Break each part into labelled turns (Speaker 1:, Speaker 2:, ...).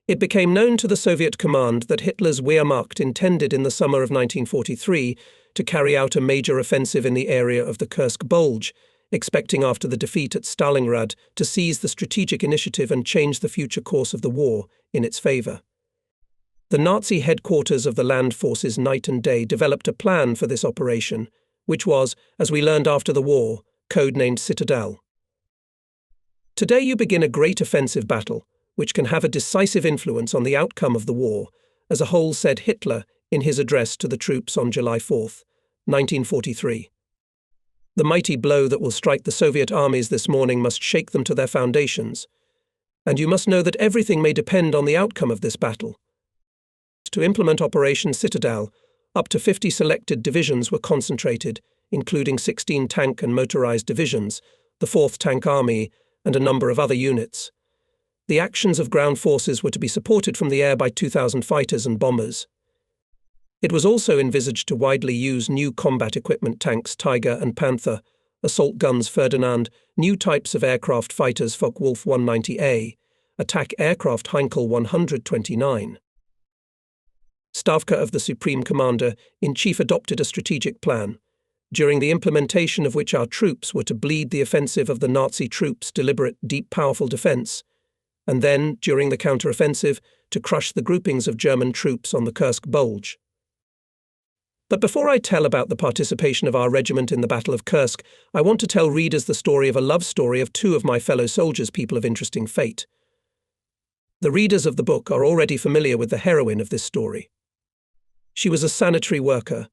Speaker 1: It became known to the Soviet command that Hitler's Wehrmacht intended in the summer of 1943 to carry out a major offensive in the area of the Kursk Bulge, expecting after the defeat at Stalingrad to seize the strategic initiative and change the future course of the war in its favor. The Nazi headquarters of the land forces night and day developed a plan for this operation, which was, as we learned after the war, codenamed Citadel. Today you begin a great offensive battle, which can have a decisive influence on the outcome of the war, as a whole said Hitler in his address to the troops on July 4, 1943. The mighty blow that will strike the Soviet armies this morning must shake them to their foundations, and you must know that everything may depend on the outcome of this battle. To implement Operation Citadel, up to 50 selected divisions were concentrated, including 16 tank and motorized divisions, the 4th Tank Army, and a number of other units. The actions of ground forces were to be supported from the air by 2,000 fighters and bombers. It was also envisaged to widely use new combat equipment tanks Tiger and Panther, assault guns Ferdinand, new types of aircraft fighters Focke-Wulf 190A, attack aircraft Heinkel 129. Stavka of the Supreme Commander-in-Chief adopted a strategic plan, during the implementation of which our troops were to bleed the offensive of the Nazi troops' deliberate, deep, powerful defense, and then, during the counter-offensive, to crush the groupings of German troops on the Kursk Bulge. But before I tell about the participation of our regiment in the Battle of Kursk, I want to tell readers the story of a love story of two of my fellow soldiers, people of interesting fate. The readers of the book are already familiar with the heroine of this story. She was a sanitary worker,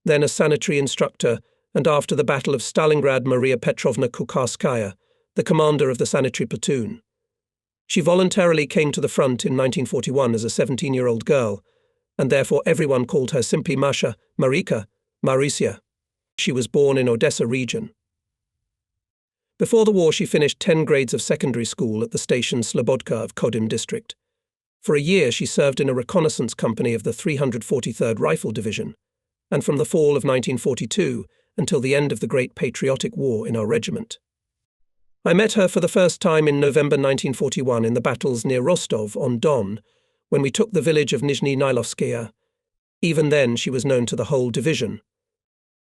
Speaker 1: then a sanitary instructor, and after the Battle of Stalingrad, Maria Petrovna Kukharskaya, the commander of the sanitary platoon. She voluntarily came to the front in 1941 as a 17-year-old girl, and therefore everyone called her simply Masha, Marika, Marusia. She was born in Odessa region. Before the war, she finished 10 grades of secondary school at the station Slobodka of Kodim district. For a year, she served in a reconnaissance company of the 343rd Rifle Division, and from the fall of 1942 until the end of the Great Patriotic War in our regiment. I met her for the first time in November 1941 in the battles near Rostov-on-Don, when we took the village of Nizhny Nylovskaya. Even then, she was known to the whole division.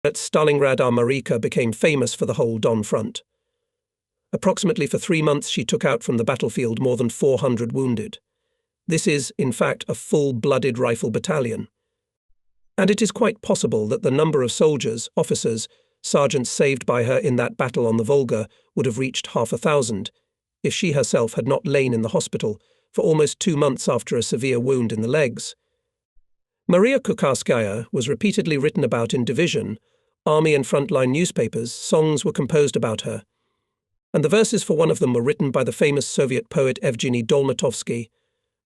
Speaker 1: At Stalingrad, our Marika became famous for the whole Don front. Approximately for 3 months, she took out from the battlefield more than 400 wounded. This is, in fact, a full-blooded rifle battalion. And it is quite possible that the number of soldiers, officers, sergeants saved by her in that battle on the Volga would have reached 500,000, if she herself had not lain in the hospital for almost 2 months after a severe wound in the legs. Maria Kukharskaya was repeatedly written about in division, army and frontline newspapers. Songs were composed about her, and the verses for one of them were written by the famous Soviet poet Evgeny Dolmatovsky,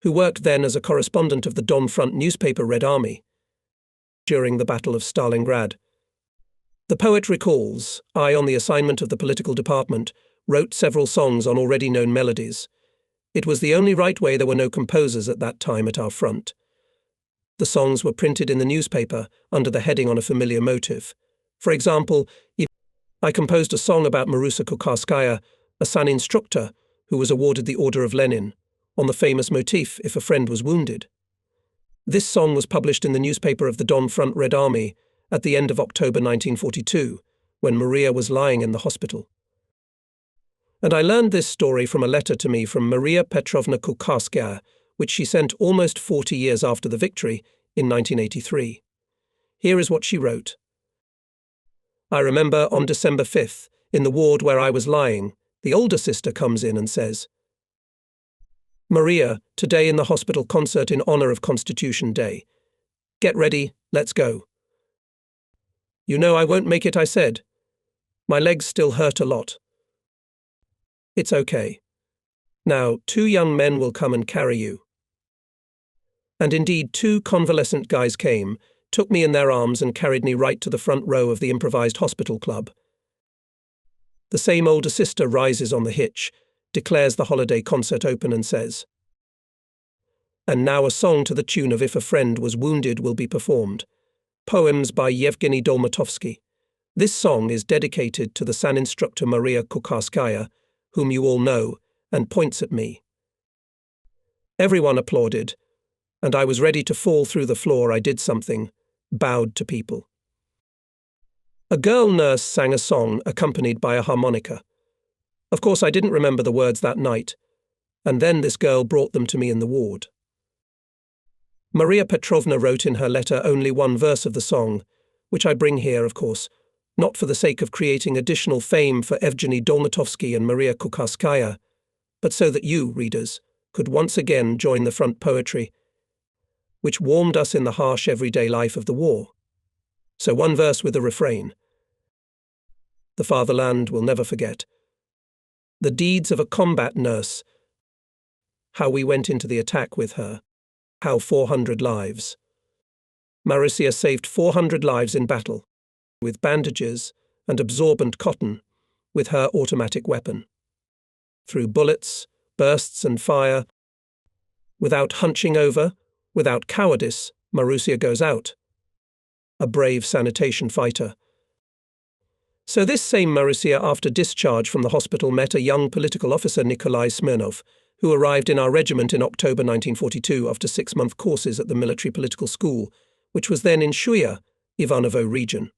Speaker 1: who worked then as a correspondent of the Don Front newspaper Red Army during the Battle of Stalingrad. The poet recalls, I, on the assignment of the political department, wrote several songs on already known melodies. It was the only right way. There were no composers at that time at our front. The songs were printed in the newspaper under the heading on a familiar motive. For example, I composed a song about Marusia Kukharskaya, a San instructor who was awarded the Order of Lenin, on the famous motif, if a friend was wounded. This song was published in the newspaper of the Don Front Red Army at the end of October 1942, when Maria was lying in the hospital. And I learned this story from a letter to me from Maria Petrovna Kukharskaya, which she sent almost 40 years after the victory in 1983. Here is what she wrote. I remember on December 5th, in the ward where I was lying, the older sister comes in and says, Maria, today in the hospital concert in honor of Constitution Day. Get ready, let's go. You know I won't make it, I said. My legs still hurt a lot. It's okay. Now, 2 young men will come and carry you. And indeed, 2 convalescent guys came, took me in their arms and carried me right to the front row of the improvised hospital club. The same older sister rises on the hitch, declares the holiday concert open and says, and now a song to the tune of If a Friend Was Wounded will be performed. Poems by Yevgeny Dolmatovsky. This song is dedicated to the San instructor Maria Kukharskaya, whom you all know, and points at me. Everyone applauded, and I was ready to fall through the floor. I did something, bowed to people. A girl nurse sang a song accompanied by a harmonica. Of course, I didn't remember the words that night, and then this girl brought them to me in the ward. Maria Petrovna wrote in her letter only one verse of the song, which I bring here, of course, not for the sake of creating additional fame for Evgeny Dolmatovsky and Maria Kukharskaya, but so that you, readers, could once again join the front poetry, which warmed us in the harsh everyday life of the war. So one verse with a refrain. The fatherland will never forget. The deeds of a combat nurse. How we went into the attack with her. How 400 lives. Marusia saved 400 lives in battle, with bandages and absorbent cotton, with her automatic weapon. Through bullets, bursts and fire, without hunching over, without cowardice, Marusia goes out. A brave sanitation fighter. So this same Marusia, after discharge from the hospital, met a young political officer, Nikolai Smirnov, who arrived in our regiment in October 1942 after 6-month courses at the military political school, which was then in Shuya, Ivanovo region.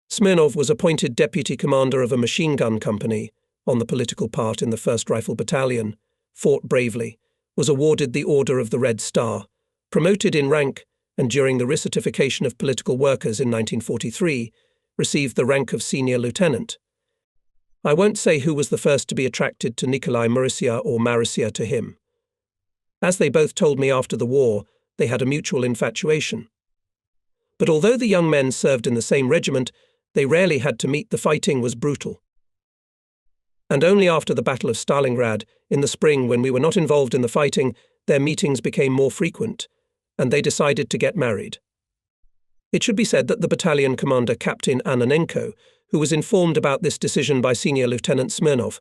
Speaker 1: Smirnov was appointed deputy commander of a machine gun company on the political part in the 1st Rifle Battalion, fought bravely, was awarded the Order of the Red Star, promoted in rank, and during the recertification of political workers in 1943, received the rank of senior lieutenant. I won't say who was the first to be attracted to Nikolai Marusia or Marusia to him. As they both told me after the war, they had a mutual infatuation. But although the young men served in the same regiment, they rarely had to meet. The fighting was brutal. And only after the Battle of Stalingrad, in the spring when we were not involved in the fighting, their meetings became more frequent, and they decided to get married. It should be said that the battalion commander, Captain Ananenko, who was informed about this decision by Senior Lieutenant Smirnov,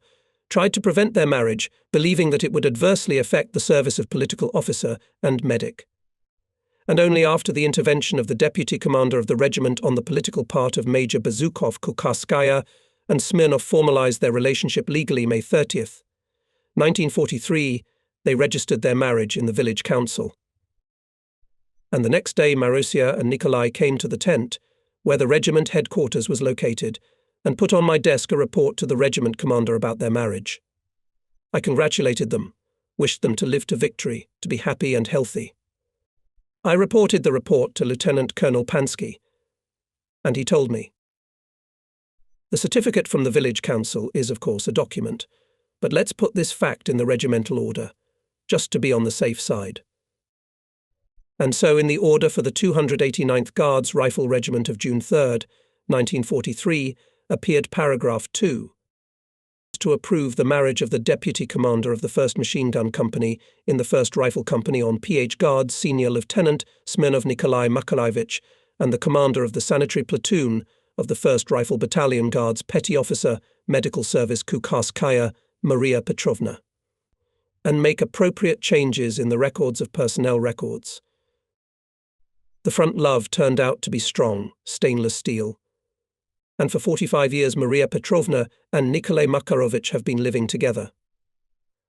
Speaker 1: tried to prevent their marriage, believing that it would adversely affect the service of political officer and medic. And only after the intervention of the deputy commander of the regiment on the political part of Major Bezukov, Kukharskaya, and Smirnov formalized their relationship legally May 30th. 1943, they registered their marriage in the village council. And the next day Marusia and Nikolai came to the tent, where the regiment headquarters was located, and put on my desk a report to the regiment commander about their marriage. I congratulated them, wished them to live to victory, to be happy and healthy. I reported the report to Lieutenant Colonel Pansky, and he told me. The certificate from the village council is, of course, a document, but let's put this fact in the regimental order, just to be on the safe side. And so in the order for the 289th Guards Rifle Regiment of June 3rd, 1943, appeared paragraph 2, to approve the marriage of the deputy commander of the 1st Machine Gun Company in the 1st Rifle Company on PH Guards Senior Lieutenant Smirnov Nikolai Makalaevich and the commander of the sanitary platoon of the 1st Rifle Battalion Guards Petty Officer Medical Service Kukharskaya Maria Petrovna, and make appropriate changes in the records of personnel records. The front love turned out to be strong, stainless steel. And for 45 years Maria Petrovna and Nikolai Makarovich have been living together.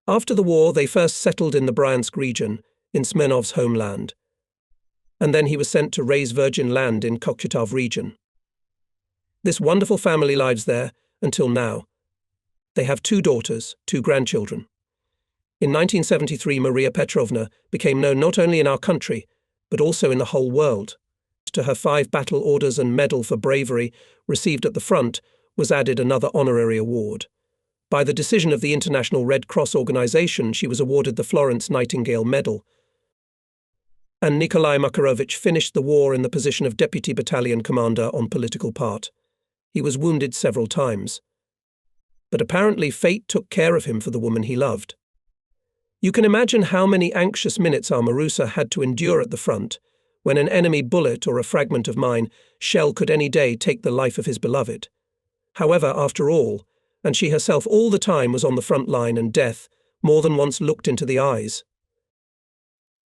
Speaker 1: After the war, they first settled in the Bryansk region, in Smirnov's homeland. And then he was sent to raise virgin land in Kokytov region. This wonderful family lives there until now. They have 2 daughters, 2 grandchildren. In 1973, Maria Petrovna became known not only in our country, but also in the whole world. To her 5 battle orders and medal for bravery received at the front was added another honorary award. By the decision of the International Red Cross Organization, she was awarded the Florence Nightingale Medal. And Nikolai Makarovich finished the war in the position of deputy battalion commander on political part. He was wounded several times. But apparently fate took care of him for the woman he loved. You can imagine how many anxious minutes our Marusia had to endure at the front, when an enemy bullet or a fragment of mine shell could any day take the life of his beloved. However, after all, and she herself all the time was on the front line, and death more than once looked into the eyes.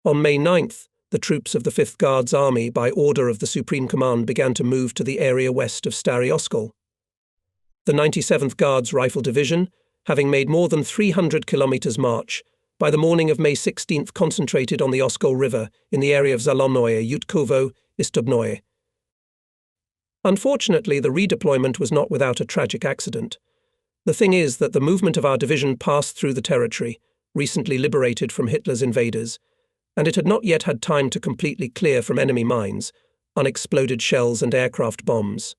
Speaker 1: On May 9th, the troops of the 5th Guards Army, by order of the Supreme Command, began to move to the area west of Stary Oskol. The 97th Guards Rifle Division, having made more than 300 kilometers march, by the morning of May 16th concentrated on the Oskol River in the area of Zalonoye, Yutkovo, Istobnoye. Unfortunately, the redeployment was not without a tragic accident. The thing is that the movement of our division passed through the territory, recently liberated from Hitler's invaders, and it had not yet had time to completely clear from enemy mines, unexploded shells and aircraft bombs.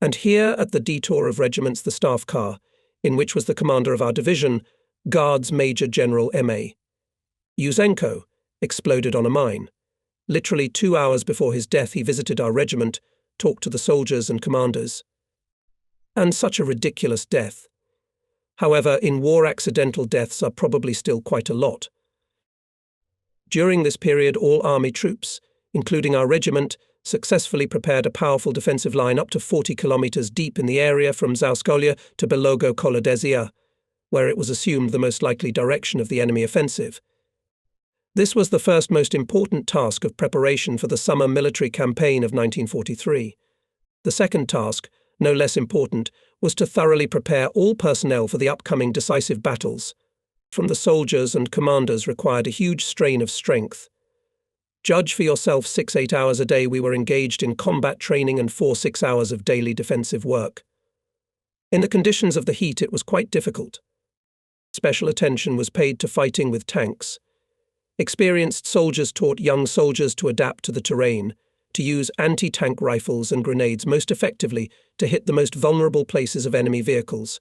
Speaker 1: And here, at the detour of regiments, the staff car, in which was the commander of our division, Guards Major General M.A. Yuzenko, exploded on a mine. Literally 2 hours before his death, he visited our regiment, talked to the soldiers and commanders. And such a ridiculous death. However, in war, accidental deaths are probably still quite a lot. During this period, all army troops, including our regiment, successfully prepared a powerful defensive line up to 40 kilometers deep in the area from Zauskolya to Belogo Kolodezia, where it was assumed the most likely direction of the enemy offensive. This was the first most important task of preparation for the summer military campaign of 1943. The second task, no less important, was to thoroughly prepare all personnel for the upcoming decisive battles. From the soldiers and commanders required a huge strain of strength. Judge for yourself, 6-8 hours a day we were engaged in combat training and 4-6 hours of daily defensive work. In the conditions of the heat it was quite difficult. Special attention was paid to fighting with tanks. Experienced soldiers taught young soldiers to adapt to the terrain, to use anti-tank rifles and grenades most effectively to hit the most vulnerable places of enemy vehicles.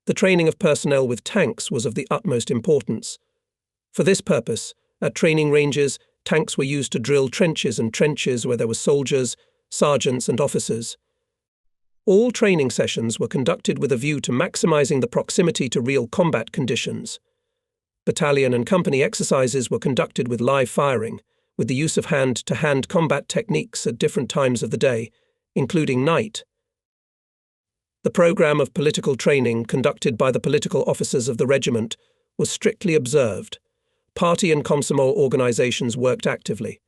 Speaker 1: The training of personnel with tanks was of the utmost importance. For this purpose, at training ranges, tanks were used to drill trenches and trenches where there were soldiers, sergeants and officers. All training sessions were conducted with a view to maximizing the proximity to real combat conditions. Battalion and company exercises were conducted with live firing, with the use of hand-to-hand combat techniques at different times of the day, including night. The program of political training conducted by the political officers of the regiment was strictly observed. Party and Komsomol organizations worked actively.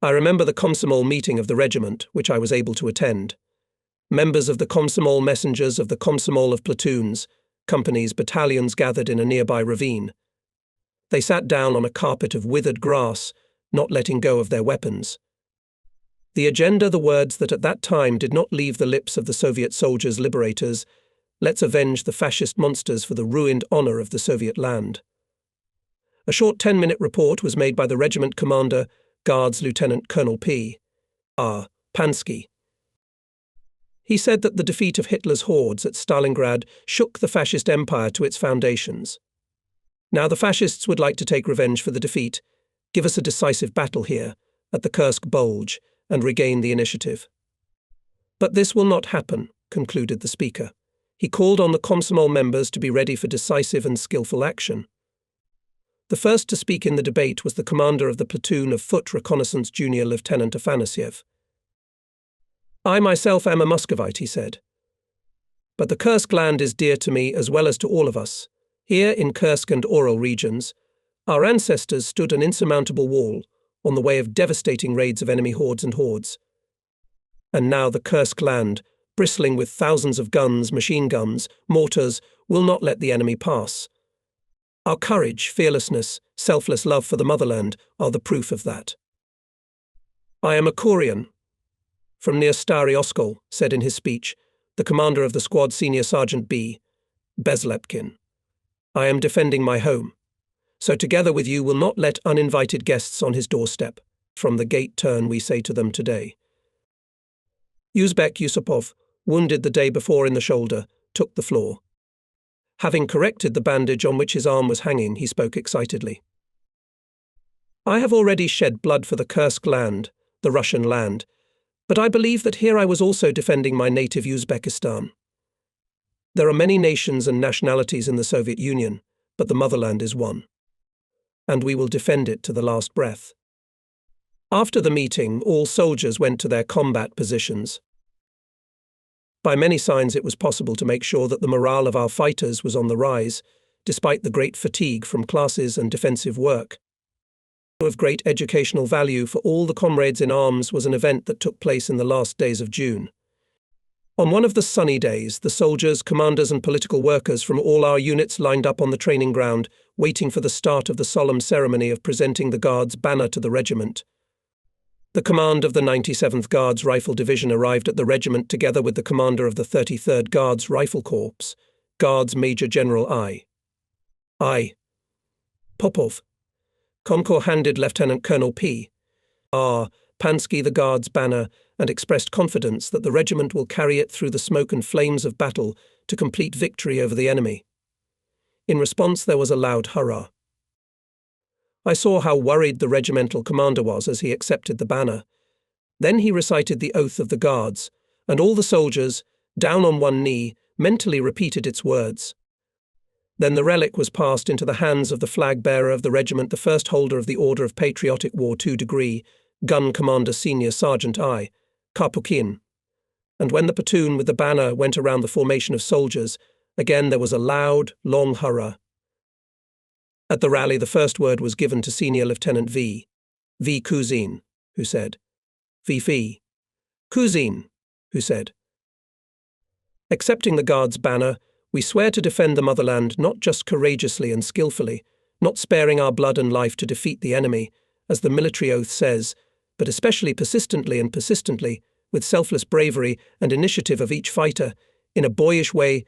Speaker 1: I remember the Komsomol meeting of the regiment, which I was able to attend. Members of the Komsomol messengers of the Komsomol of platoons, companies, battalions gathered in a nearby ravine. They sat down on a carpet of withered grass, not letting go of their weapons. The agenda, the words that at that time did not leave the lips of the Soviet soldiers liberators, "Let's avenge the fascist monsters for the ruined honor of the Soviet land." A short 10-minute report was made by the regiment commander, Guards Lieutenant Colonel P. R. Pansky. He said that the defeat of Hitler's hordes at Stalingrad shook the fascist empire to its foundations. Now the fascists would like to take revenge for the defeat, give us a decisive battle here, at the Kursk Bulge, and regain the initiative. But this will not happen, concluded the speaker. He called on the Komsomol members to be ready for decisive and skillful action. The first to speak in the debate was the commander of the platoon of Foot Reconnaissance Junior Lieutenant Afanasyev. "I myself am a Muscovite," he said. "But the Kursk land is dear to me as well as to all of us. Here in Kursk and Oral regions, our ancestors stood an insurmountable wall on the way of devastating raids of enemy hordes and hordes. And now the Kursk land, bristling with thousands of guns, machine guns, mortars, will not let the enemy pass. Our courage, fearlessness, selfless love for the motherland are the proof of that. I am a Korean from near Stary Oskol," said in his speech the commander of the squad Senior Sergeant B. Bezlepkin. "I am defending my home. So together with you will not let uninvited guests on his doorstep. From the gate turn, we say to them today." Uzbek Yusupov, wounded the day before in the shoulder, took the floor. Having corrected the bandage on which his arm was hanging, he spoke excitedly. "I have already shed blood for the Kursk land, the Russian land, but I believe that here I was also defending my native Uzbekistan. There are many nations and nationalities in the Soviet Union, but the motherland is one. And we will defend it to the last breath." After the meeting, all soldiers went to their combat positions. By many signs it was possible to make sure that the morale of our fighters was on the rise, despite the great fatigue from classes and defensive work. Of great educational value for all the comrades in arms was an event that took place in the last days of June. On one of the sunny days, the soldiers, commanders and political workers from all our units lined up on the training ground, waiting for the start of the solemn ceremony of presenting the Guards' banner to the regiment. The command of the 97th Guards Rifle Division arrived at the regiment together with the commander of the 33rd Guards Rifle Corps, Guards Major General I. Popov. Konkor handed Lieutenant Colonel P.R. Pansky the Guards' banner and expressed confidence that the regiment will carry it through the smoke and flames of battle to complete victory over the enemy. In response, there was a loud hurrah. I saw how worried the regimental commander was as he accepted the banner. Then he recited the oath of the Guards, and all the soldiers, down on one knee, mentally repeated its words. Then the relic was passed into the hands of the flag-bearer of the regiment, the first holder of the Order of Patriotic War 2 degree, Gun Commander Senior Sergeant I. Karpukin. And when the platoon with the banner went around the formation of soldiers, again there was a loud, long hurrah. At the rally, the first word was given to Senior Lieutenant V. Kuzin, who said, V. Kuzin, who said, accepting the Guards' banner, we swear to defend the motherland not just courageously and skillfully, not sparing our blood and life to defeat the enemy, as the military oath says, but especially persistently and persistently, with selfless bravery and initiative of each fighter, in a boyish way,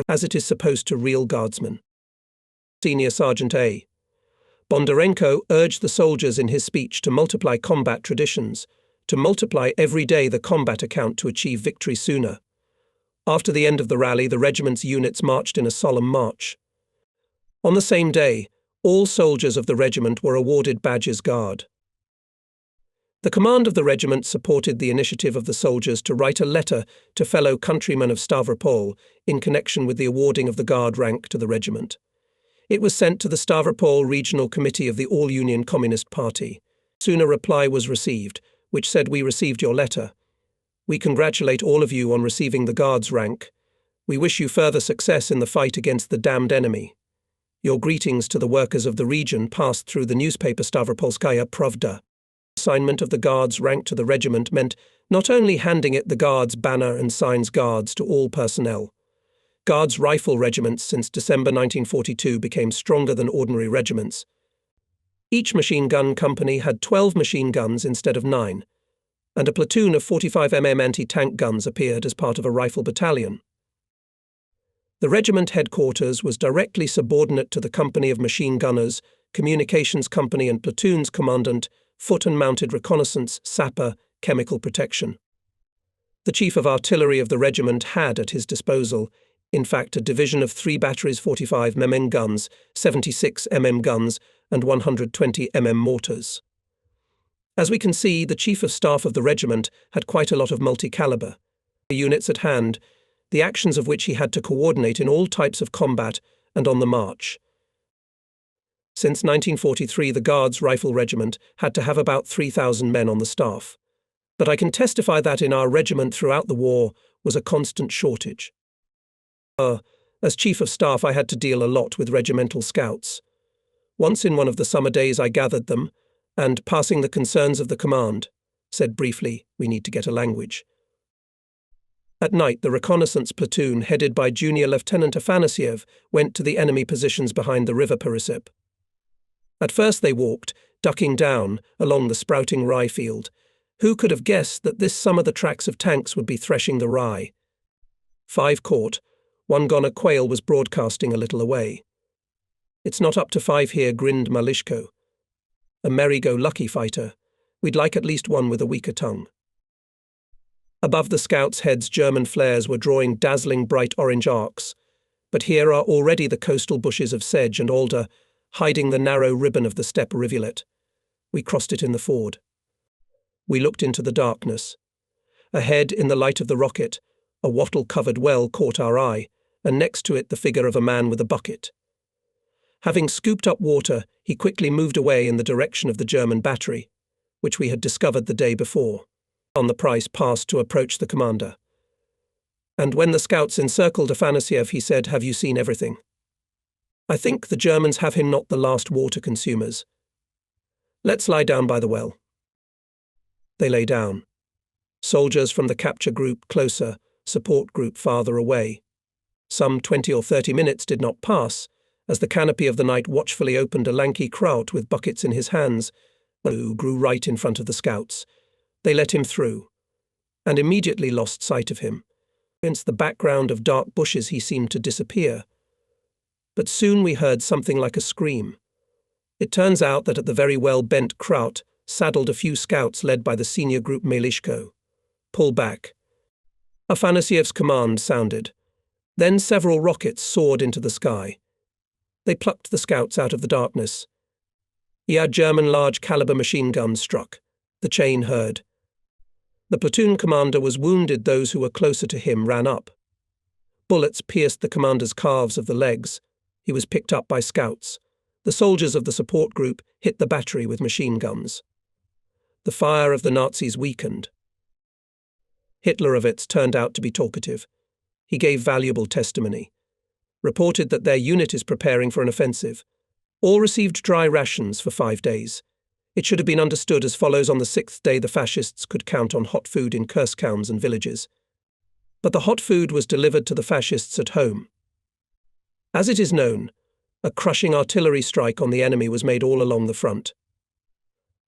Speaker 1: as it is supposed to real Guardsmen. Senior Sergeant A. Bondarenko urged the soldiers in his speech to multiply combat traditions, to multiply every day the combat account to achieve victory sooner. After the end of the rally, the regiment's units marched in a solemn march. On the same day, all soldiers of the regiment were awarded badges Guard. The command of the regiment supported the initiative of the soldiers to write a letter to fellow countrymen of Stavropol in connection with the awarding of the Guard rank to the regiment. It was sent to the Stavropol Regional Committee of the All-Union Communist Party. Soon a reply was received, which said, "We received your letter. We congratulate all of you on receiving the Guards rank. We wish you further success in the fight against the damned enemy. Your greetings to the workers of the region passed through the newspaper Stavropolskaya Pravda." Assignment of the Guards rank to the regiment meant not only handing it the Guards banner and signs Guards to all personnel. Guards rifle regiments since December 1942 became stronger than ordinary regiments. Each machine gun company had 12 machine guns instead of 9, and a platoon of 45 mm anti-tank guns appeared as part of a rifle battalion. The regiment headquarters was directly subordinate to the company of machine gunners, communications company and platoon's commandant, foot and mounted reconnaissance, sapper, chemical protection. The chief of artillery of the regiment had at his disposal, in fact, a division of 3 batteries 45 mm guns, 76 mm guns, and 120 mm mortars. As we can see, the chief of staff of the regiment had quite a lot of multi-caliber units at hand, the actions of which he had to coordinate in all types of combat and on the march. Since 1943, the Guards Rifle Regiment had to have about 3,000 men on the staff. But I can testify that in our regiment throughout the war was a constant shortage. As Chief of Staff, I had to deal a lot with regimental scouts. Once in one of the summer days I gathered them, and, passing the concerns of the command, said briefly, "We need to get a language." At night, the reconnaissance platoon, headed by Junior Lieutenant Afanasiev, went to the enemy positions behind the river Perisip. At first they walked, ducking down, along the sprouting rye field. Who could have guessed that this summer the tracks of tanks would be threshing the rye? 5 caught. 1 gone. A quail was broadcasting a little away. "It's not up to 5 here," grinned Malishko. "A merry-go-lucky fighter. We'd like at least one with a weaker tongue." Above the scouts' heads, German flares were drawing dazzling bright orange arcs. But here are already the coastal bushes of sedge and alder, hiding the narrow ribbon of the steppe rivulet. We crossed it in the ford. We looked into the darkness. Ahead, in the light of the rocket, a wattle-covered well caught our eye, and next to it the figure of a man with a bucket. Having scooped up water, he quickly moved away in the direction of the German battery, which we had discovered the day before. On the price passed to approach the commander. And when the scouts encircled Afanasiev, he said, "Have you seen everything? I think the Germans have him not the last water consumers. Let's lie down by the well." They lay down. Soldiers from the capture group closer, support group farther away. Some 20 or 30 minutes did not pass, as the canopy of the night watchfully opened a lanky kraut with buckets in his hands, who grew right in front of the scouts. They let him through, and immediately lost sight of him. Against the background of dark bushes he seemed to disappear. But soon we heard something like a scream. It turns out that at the very well-bent kraut saddled a few scouts led by the senior group Melishko. Pull back. Afanasyev's command sounded. Then several rockets soared into the sky. They plucked the scouts out of the darkness. He had German large-caliber machine guns struck. The chain heard. The platoon commander was wounded. Those who were closer to him ran up. Bullets pierced the commander's calves of the legs. He was picked up by scouts. The soldiers of the support group hit the battery with machine guns. The fire of the Nazis weakened. Hitlerovitz turned out to be talkative. He gave valuable testimony. Reported that their unit is preparing for an offensive. All received dry rations for 5 days. It should have been understood as follows: on the 6th day the fascists could count on hot food in Kursk towns and villages. But the hot food was delivered to the fascists at home. As it is known, a crushing artillery strike on the enemy was made all along the front.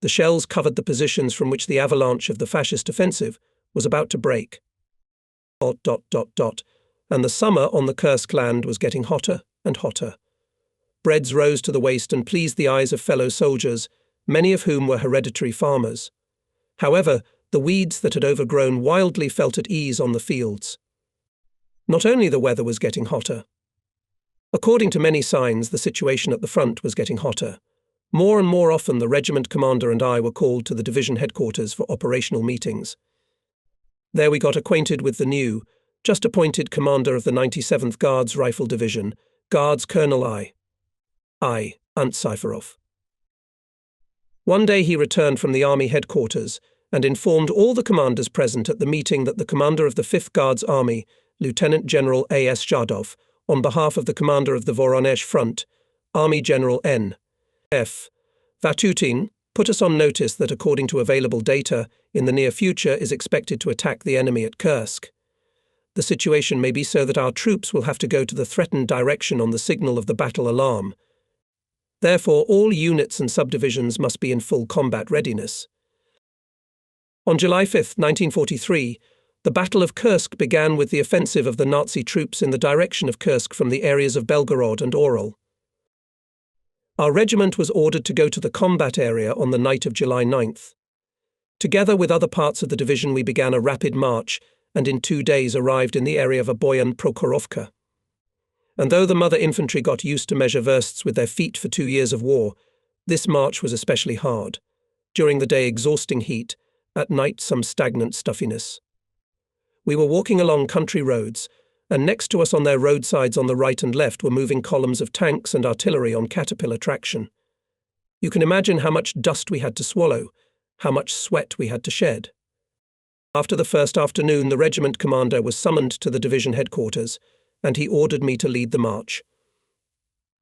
Speaker 1: The shells covered the positions from which the avalanche of the fascist offensive was about to break. And the summer on the Kursk land was getting hotter and hotter. Breads rose to the waist and pleased the eyes of fellow soldiers, many of whom were hereditary farmers. However, the weeds that had overgrown wildly felt at ease on the fields. Not only the weather was getting hotter. According to many signs, the situation at the front was getting hotter. More and more often the regiment commander and I were called to the division headquarters for operational meetings. There we got acquainted with the new, just appointed commander of the 97th Guards Rifle Division, Guards Colonel I. Antsyferov. One day he returned from the army headquarters and informed all the commanders present at the meeting that the commander of the 5th Guards Army, Lieutenant General A.S. Zhadov, on behalf of the commander of the Voronezh Front, Army General N.F. Vatutin, put us on notice that according to available data, in the near future is expected to attack the enemy at Kursk. The situation may be so that our troops will have to go to the threatened direction on the signal of the battle alarm. Therefore, all units and subdivisions must be in full combat readiness. On July 5, 1943, the Battle of Kursk began with the offensive of the Nazi troops in the direction of Kursk from the areas of Belgorod and Orel. Our regiment was ordered to go to the combat area on the night of July 9th. Together with other parts of the division, we began a rapid march and in 2 days arrived in the area of Oboyan Prokhorovka. And though the mother infantry got used to measure versts with their feet for 2 years of war, this march was especially hard. During the day, exhausting heat, at night some stagnant stuffiness. We were walking along country roads, and next to us on their roadsides on the right and left were moving columns of tanks and artillery on caterpillar traction. You can imagine how much dust we had to swallow, how much sweat we had to shed. After the first afternoon, the regiment commander was summoned to the division headquarters, and he ordered me to lead the march.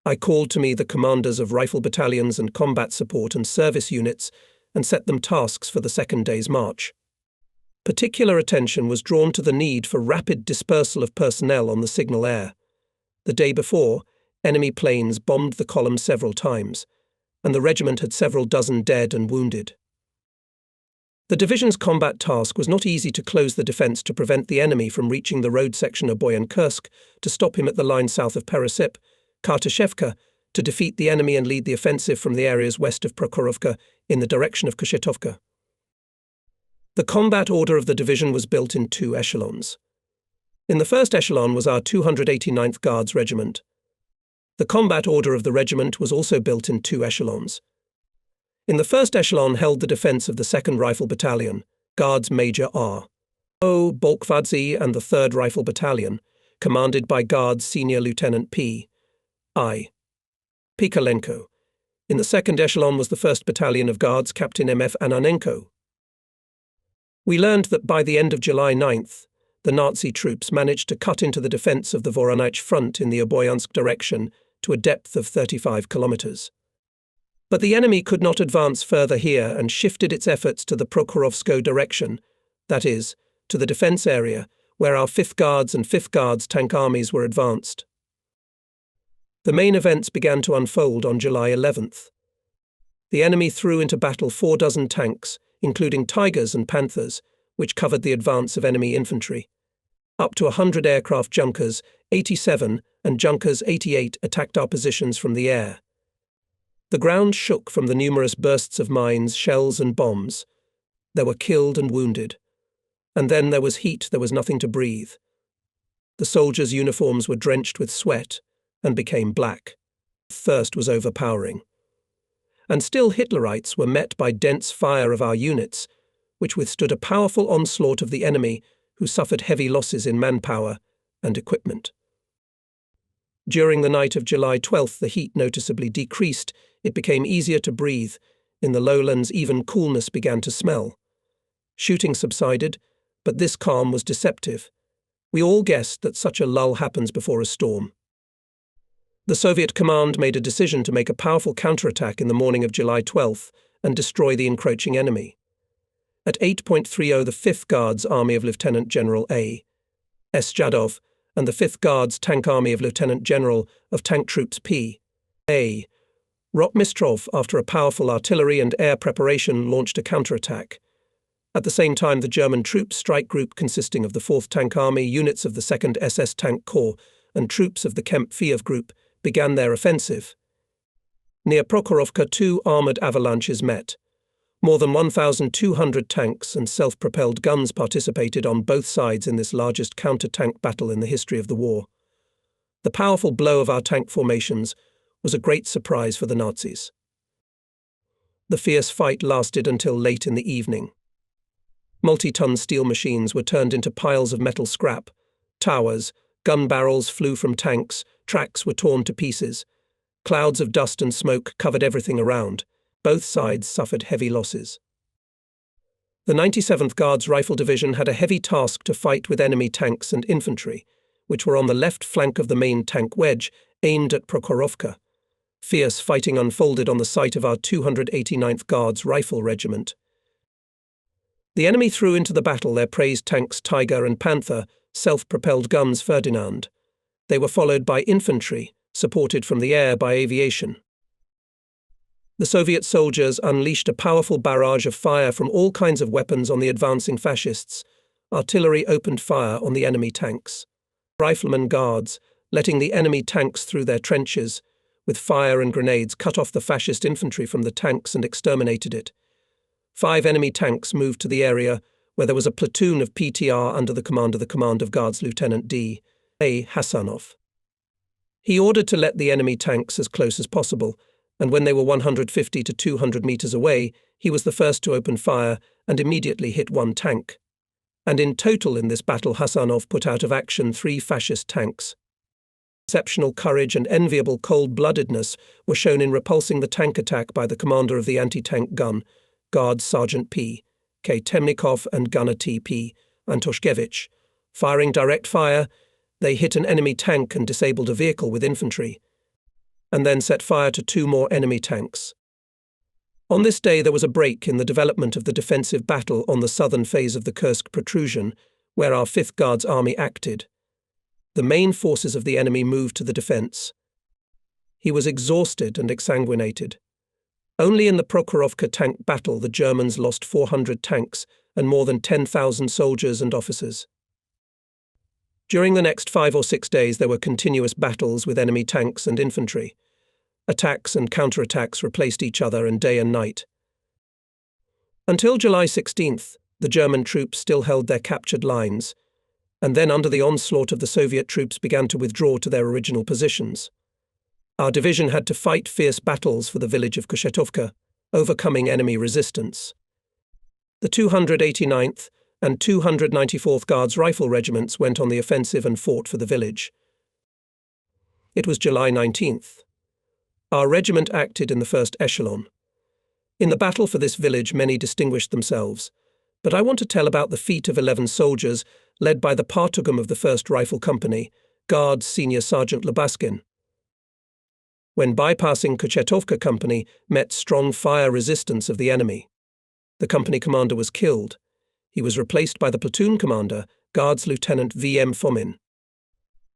Speaker 1: I called to me the commanders of rifle battalions and combat support and service units and set them tasks for the second day's march. Particular attention was drawn to the need for rapid dispersal of personnel on the signal air. The day before, enemy planes bombed the column several times, and the regiment had several dozen dead and wounded. The division's combat task was not easy: to close the defence to prevent the enemy from reaching the road section of Boyan-Kursk, to stop him at the line south of Peresip, Kartashevka, to defeat the enemy and lead the offensive from the areas west of Prokhorovka in the direction of Koshetovka. The combat order of the division was built in 2 echelons. In the first echelon was our 289th Guards Regiment. The combat order of the regiment was also built in 2 echelons. In the first echelon held the defence of the 2nd Rifle Battalion, Guards Major R. O. Bolkvadze, and the 3rd Rifle Battalion, commanded by Guards Senior Lieutenant P. I. Pikalenko. In the 2nd echelon was the 1st Battalion of Guards Captain M.F. Ananenko. We learned that by the end of July 9th, the Nazi troops managed to cut into the defence of the Voronezh front in the Oboyansk direction to a depth of 35 kilometres. But the enemy could not advance further here and shifted its efforts to the Prokhorovskoe direction, that is, to the defence area, where our 5th Guards and 5th Guards tank armies were advanced. The main events began to unfold on July 11th. The enemy threw into battle 4 dozen tanks, including Tigers and Panthers, which covered the advance of enemy infantry. Up to 100 aircraft Junkers 87 and Junkers 88 attacked our positions from the air. The ground shook from the numerous bursts of mines, shells and bombs. There were killed and wounded. And then there was heat, there was nothing to breathe. The soldiers' uniforms were drenched with sweat and became black. Thirst was overpowering. And still Hitlerites were met by dense fire of our units, which withstood a powerful onslaught of the enemy, who suffered heavy losses in manpower and equipment. During the night of July 12th, the heat noticeably decreased. It became easier to breathe. In the lowlands, even coolness began to smell. Shooting subsided, but this calm was deceptive. We all guessed that such a lull happens before a storm. The Soviet command made a decision to make a powerful counterattack in the morning of July 12th and destroy the encroaching enemy. At 8:30, the 5th Guards Army of Lieutenant General A. S. Jadov and the 5th Guards Tank Army of Lieutenant General of Tank Troops P. A. Rotmistrov, after a powerful artillery and air preparation, launched a counterattack. At the same time, the German troops strike group consisting of the 4th Tank Army, units of the 2nd SS Tank Corps, and troops of the Kempf-Kiev Group began their offensive. Near Prokhorovka, 2 armoured avalanches met. More than 1,200 tanks and self-propelled guns participated on both sides in this largest counter-tank battle in the history of the war. The powerful blow of our tank formations was a great surprise for the Nazis. The fierce fight lasted until late in the evening. Multi-ton steel machines were turned into piles of metal scrap. Towers, gun barrels flew from tanks, tracks were torn to pieces. Clouds of dust and smoke covered everything around. Both sides suffered heavy losses. The 97th Guards Rifle Division had a heavy task to fight with enemy tanks and infantry, which were on the left flank of the main tank wedge, aimed at Prokhorovka. Fierce fighting unfolded on the site of our 289th Guards Rifle Regiment. The enemy threw into the battle their praised tanks Tiger and Panther, self-propelled guns Ferdinand. They were followed by infantry, supported from the air by aviation. The Soviet soldiers unleashed a powerful barrage of fire from all kinds of weapons on the advancing fascists. Artillery opened fire on the enemy tanks. Riflemen guards, letting the enemy tanks through their trenches, with fire and grenades cut off the fascist infantry from the tanks and exterminated it. 5 enemy tanks moved to the area, where there was a platoon of PTR under the command of Guards Lieutenant D. A. Hassanov. He ordered to let the enemy tanks as close as possible, and when they were 150 to 200 meters away, he was the first to open fire and immediately hit 1 tank. And in total in this battle, Hassanov put out of action 3 fascist tanks. Exceptional courage and enviable cold-bloodedness were shown in repulsing the tank attack by the commander of the anti-tank gun, Guards Sergeant P. K. Temnikov and Gunner T.P. Antoshkevich. Firing direct fire, they hit an enemy tank and disabled a vehicle with infantry, and then set fire to 2 more enemy tanks. On this day there was a break in the development of the defensive battle on the southern phase of the Kursk protrusion, where our 5th Guards Army acted. The main forces of the enemy moved to the defense. He was exhausted and exsanguinated. Only in the Prokhorovka tank battle the Germans lost 400 tanks and more than 10,000 soldiers and officers. During the next 5 or 6 days there were continuous battles with enemy tanks and infantry. Attacks and counterattacks replaced each other in day and night. Until July 16th, the German troops still held their captured lines, and then under the onslaught of the Soviet troops began to withdraw to their original positions. Our division had to fight fierce battles for the village of Kushetovka, overcoming enemy resistance. The 289th and 294th Guards Rifle Regiments went on the offensive and fought for the village. It was July 19th. Our regiment acted in the first echelon. In the battle for this village many distinguished themselves, but I want to tell about the feat of 11 soldiers led by the Partugum of the 1st Rifle Company, Guards Senior Sergeant Lubaskin. When bypassing Kushetovka Company met strong fire resistance of the enemy. The company commander was killed. He was replaced by the platoon commander, Guards Lieutenant V.M. Fomin.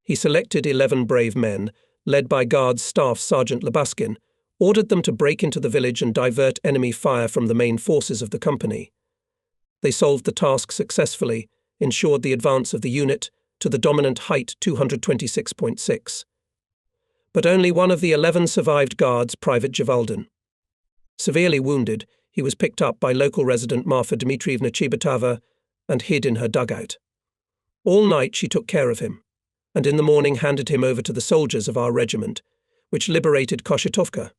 Speaker 1: He selected 11 brave men, led by Guards Staff Sergeant Lebaskin, ordered them to break into the village and divert enemy fire from the main forces of the company. They solved the task successfully, ensured the advance of the unit to the dominant height 226.6. But only one of the 11 survived guards, Private Javaldan. Severely wounded, he was picked up by local resident Marfa Dmitrievna Chibatava and hid in her dugout. All night she took care of him, and in the morning handed him over to the soldiers of our regiment, which liberated Koshetovka.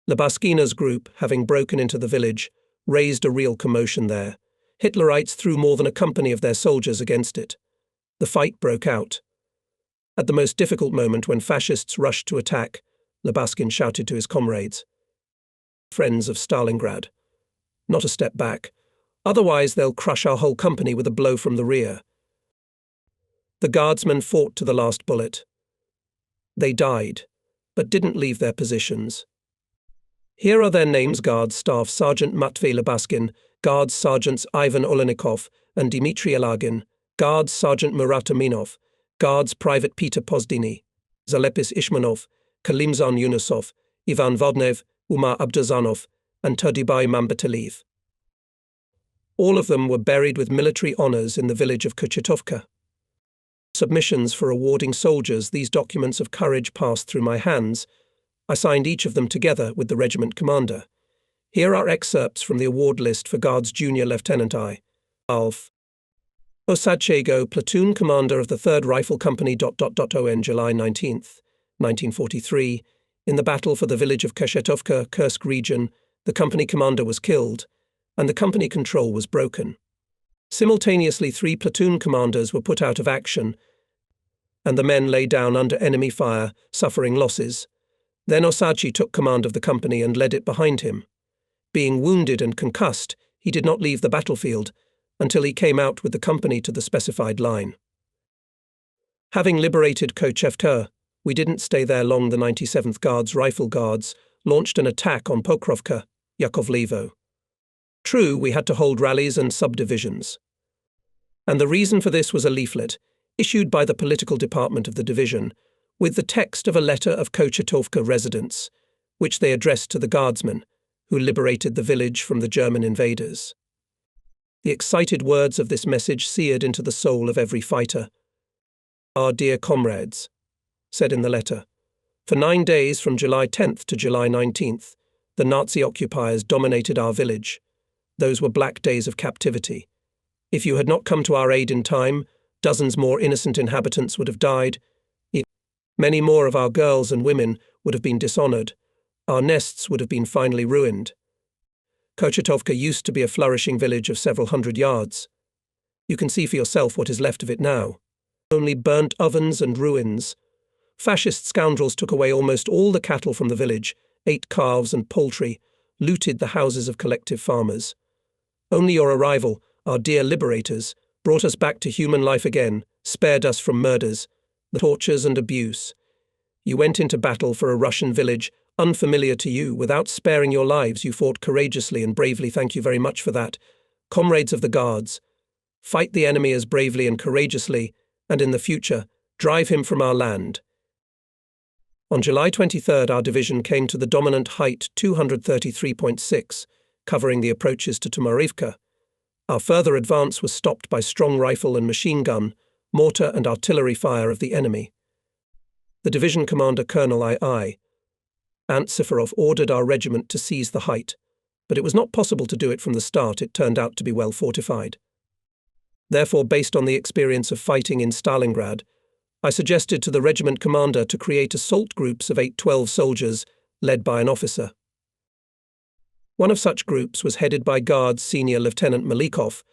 Speaker 1: Lebaskina's group, having broken into the village, raised a real commotion there. Hitlerites threw more than a company of their soldiers against it. The fight broke out. At the most difficult moment, when fascists rushed to attack, Lebaskin shouted to his comrades, "Friends of Stalingrad, not a step back, otherwise they'll crush our whole company with a blow from the rear." The guardsmen fought to the last bullet. They died, but didn't leave their positions. Here are their names: Guards Staff Sergeant Matvey Lebaskin, Guards Sergeants Ivan Olenikov and Dmitry Elagin, Guards Sergeant Murat Aminov, Guards Private Peter Pozdini, Zalepis Ishmanov, Kalimzan Yunusov, Ivan Vodnev, Umar Abdazanov, and Turdybai Mambataliv. All of them were buried with military honours in the village of Kochetovka. Submissions for awarding soldiers these documents of courage passed through my hands. I signed each of them together with the regiment commander. Here are excerpts from the award list for Guards Junior Lieutenant I. Alf Osadchego, platoon commander of the 3rd Rifle Company. On July 19th, 1943, in the battle for the village of Kochetovka, Kursk region, the company commander was killed, and the company control was broken. Simultaneously, 3 platoon commanders were put out of action, and the men lay down under enemy fire, suffering losses. Then Osadchi took command of the company and led it behind him. Being wounded and concussed, he did not leave the battlefield until he came out with the company to the specified line. Having liberated Kochevka, we didn't stay there long. The 97th Guards Rifle Guards launched an attack on Pokrovka, Yakovlevo. True, we had to hold rallies and subdivisions. And the reason for this was a leaflet, issued by the political department of the division, with the text of a letter of Kochetovka residents, which they addressed to the guardsmen, who liberated the village from the German invaders. The excited words of this message seared into the soul of every fighter. "Our dear comrades," said in the letter, "for 9 days from July 10th to July 19th, the Nazi occupiers dominated our village. Those were black days of captivity. If you had not come to our aid in time, dozens more innocent inhabitants would have died. Many more of our girls and women would have been dishonored. Our nests would have been finally ruined. Kochetovka used to be a flourishing village of several hundred yards. You can see for yourself what is left of it now. Only burnt ovens and ruins. Fascist scoundrels took away almost all the cattle from the village, ate calves and poultry, looted the houses of collective farmers. Only your arrival, our dear liberators, brought us back to human life again, spared us from murders, the tortures and abuse. You went into battle for a Russian village, unfamiliar to you. Without sparing your lives, you fought courageously and bravely. Thank you very much for that. Comrades of the Guards, fight the enemy as bravely and courageously, and in the future, drive him from our land." On July 23rd, our division came to the dominant height 233.6, covering the approaches to Tomarivka. Our further advance was stopped by strong rifle and machine gun, mortar and artillery fire of the enemy. The division commander, Colonel I. Ant Sifarov, ordered our regiment to seize the height, but it was not possible to do it from the start. It turned out to be well fortified. Therefore, based on the experience of fighting in Stalingrad, I suggested to the regiment commander to create assault groups of 8-12 soldiers, led by an officer. One of such groups was headed by Guards Senior Lieutenant Malikov,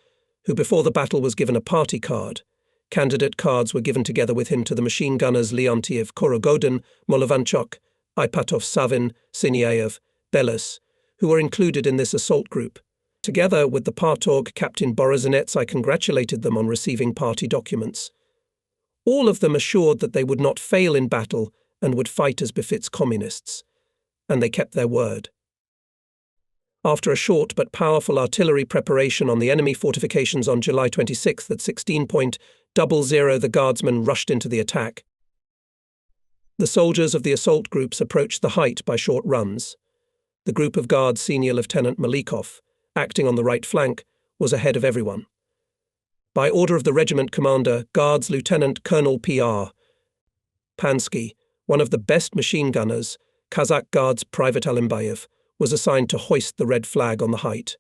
Speaker 1: who before the battle was given a party card. Candidate cards were given together with him to the machine gunners Leontiev, Korogodin, Molovanchuk, Ipatov, Savin, Siniev, Belis, who were included in this assault group. Together with the Partorg Captain Borozinets, I congratulated them on receiving party documents. All of them assured that they would not fail in battle and would fight as befits communists. And they kept their word. After a short but powerful artillery preparation on the enemy fortifications on July 26 at 16:00, the Guardsmen rushed into the attack. The soldiers of the assault groups approached the height by short runs. The group of Guards Senior Lieutenant Malikov, acting on the right flank, was ahead of everyone. By order of the regiment commander, Guards Lieutenant Colonel P.R. Pansky, one of the best machine gunners, Kazakh Guards Private Alimbayev, was assigned to hoist the red flag on the height.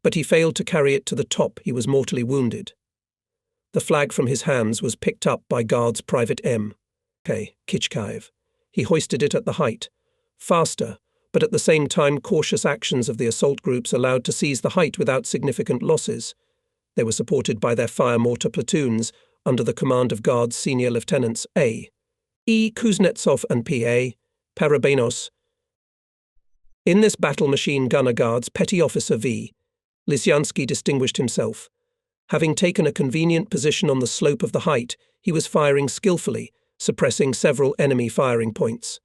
Speaker 1: But he failed to carry it to the top. He was mortally wounded. The flag from his hands was picked up by Guards Private M. K. Kichkaev. He hoisted it at the height. Faster, but at the same time cautious actions of the assault groups allowed to seize the height without significant losses. They were supported by their fire mortar platoons under the command of Guards Senior Lieutenants A. E. Kuznetsov and P.A. Parabanos. In this battle, Machine Gunner Guards Petty Officer V. Lysyansky distinguished himself. Having taken a convenient position on the slope of the height, he was firing skillfully, suppressing several enemy firing points.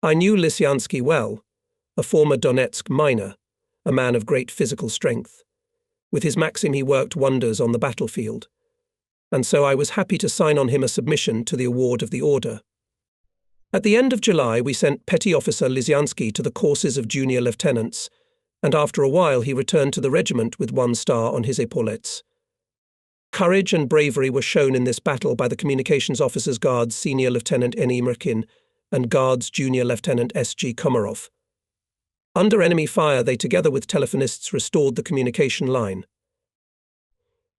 Speaker 1: I knew Lysyansky well, a former Donetsk miner, a man of great physical strength. With his Maxim he worked wonders on the battlefield, and so I was happy to sign on him a submission to the award of the order. At the end of July we sent Petty Officer Lysyansky to the courses of junior lieutenants, and after a while he returned to the regiment with 1 star on his epaulettes. Courage and bravery were shown in this battle by the Communications Officers Guards Senior Lieutenant N.E. Merkin and Guards Junior Lieutenant S.G. Komarov. Under enemy fire, they together with telephonists restored the communication line.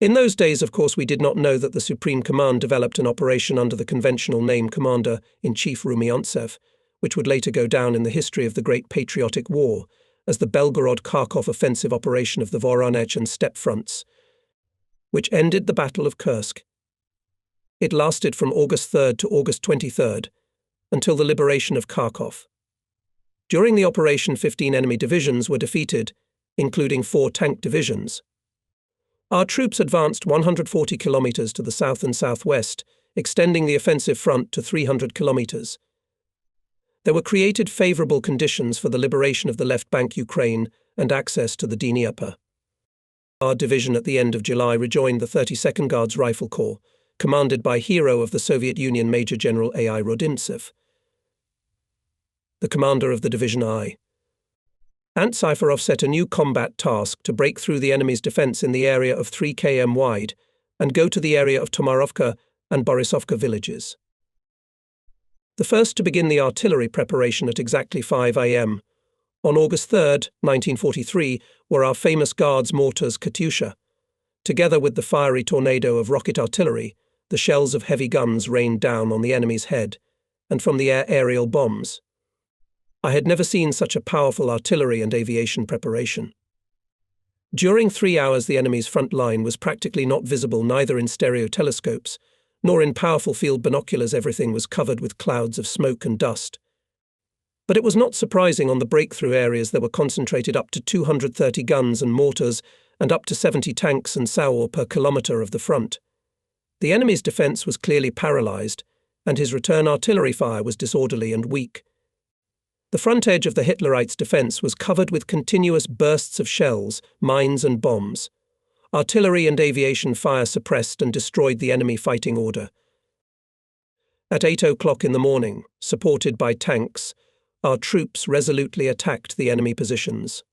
Speaker 1: In those days, of course, we did not know that the Supreme Command developed an operation under the conventional name Commander-in-Chief Rumyantsev, which would later go down in the history of the Great Patriotic War as the Belgorod-Kharkov offensive operation of the Voronezh and Steppe fronts, which ended the Battle of Kursk. It lasted from August 3rd to August 23rd, until the liberation of Kharkov. During the operation, 15 enemy divisions were defeated, including 4 tank divisions. Our troops advanced 140 kilometers to the south and southwest, extending the offensive front to 300 kilometers. There were created favorable conditions for the liberation of the left bank Ukraine and access to the Dnieper. Our division at the end of July rejoined the 32nd Guards Rifle Corps, commanded by hero of the Soviet Union Major General A.I. Rodimtsev, the commander of the Division I. Ant Syfarov set a new combat task to break through the enemy's defense in the area of 3 km wide and go to the area of Tomarovka and Borisovka villages. The first to begin the artillery preparation at exactly 5 a.m. on August 3, 1943, were our famous Guards mortars Katyusha. Together with the fiery tornado of rocket artillery, the shells of heavy guns rained down on the enemy's head, and from the air aerial bombs. I had never seen such a powerful artillery and aviation preparation. During 3 hours the enemy's front line was practically not visible neither in stereo telescopes, nor in powerful field binoculars. Everything was covered with clouds of smoke and dust. But it was not surprising. On the breakthrough areas there were concentrated up to 230 guns and mortars and up to 70 tanks and SAUR per kilometre of the front. The enemy's defence was clearly paralysed, and his return artillery fire was disorderly and weak. The front edge of the Hitlerites' defence was covered with continuous bursts of shells, mines and bombs. Artillery and aviation fire suppressed and destroyed the enemy fighting order. At 8 o'clock in the morning, supported by tanks, our troops resolutely attacked the enemy positions.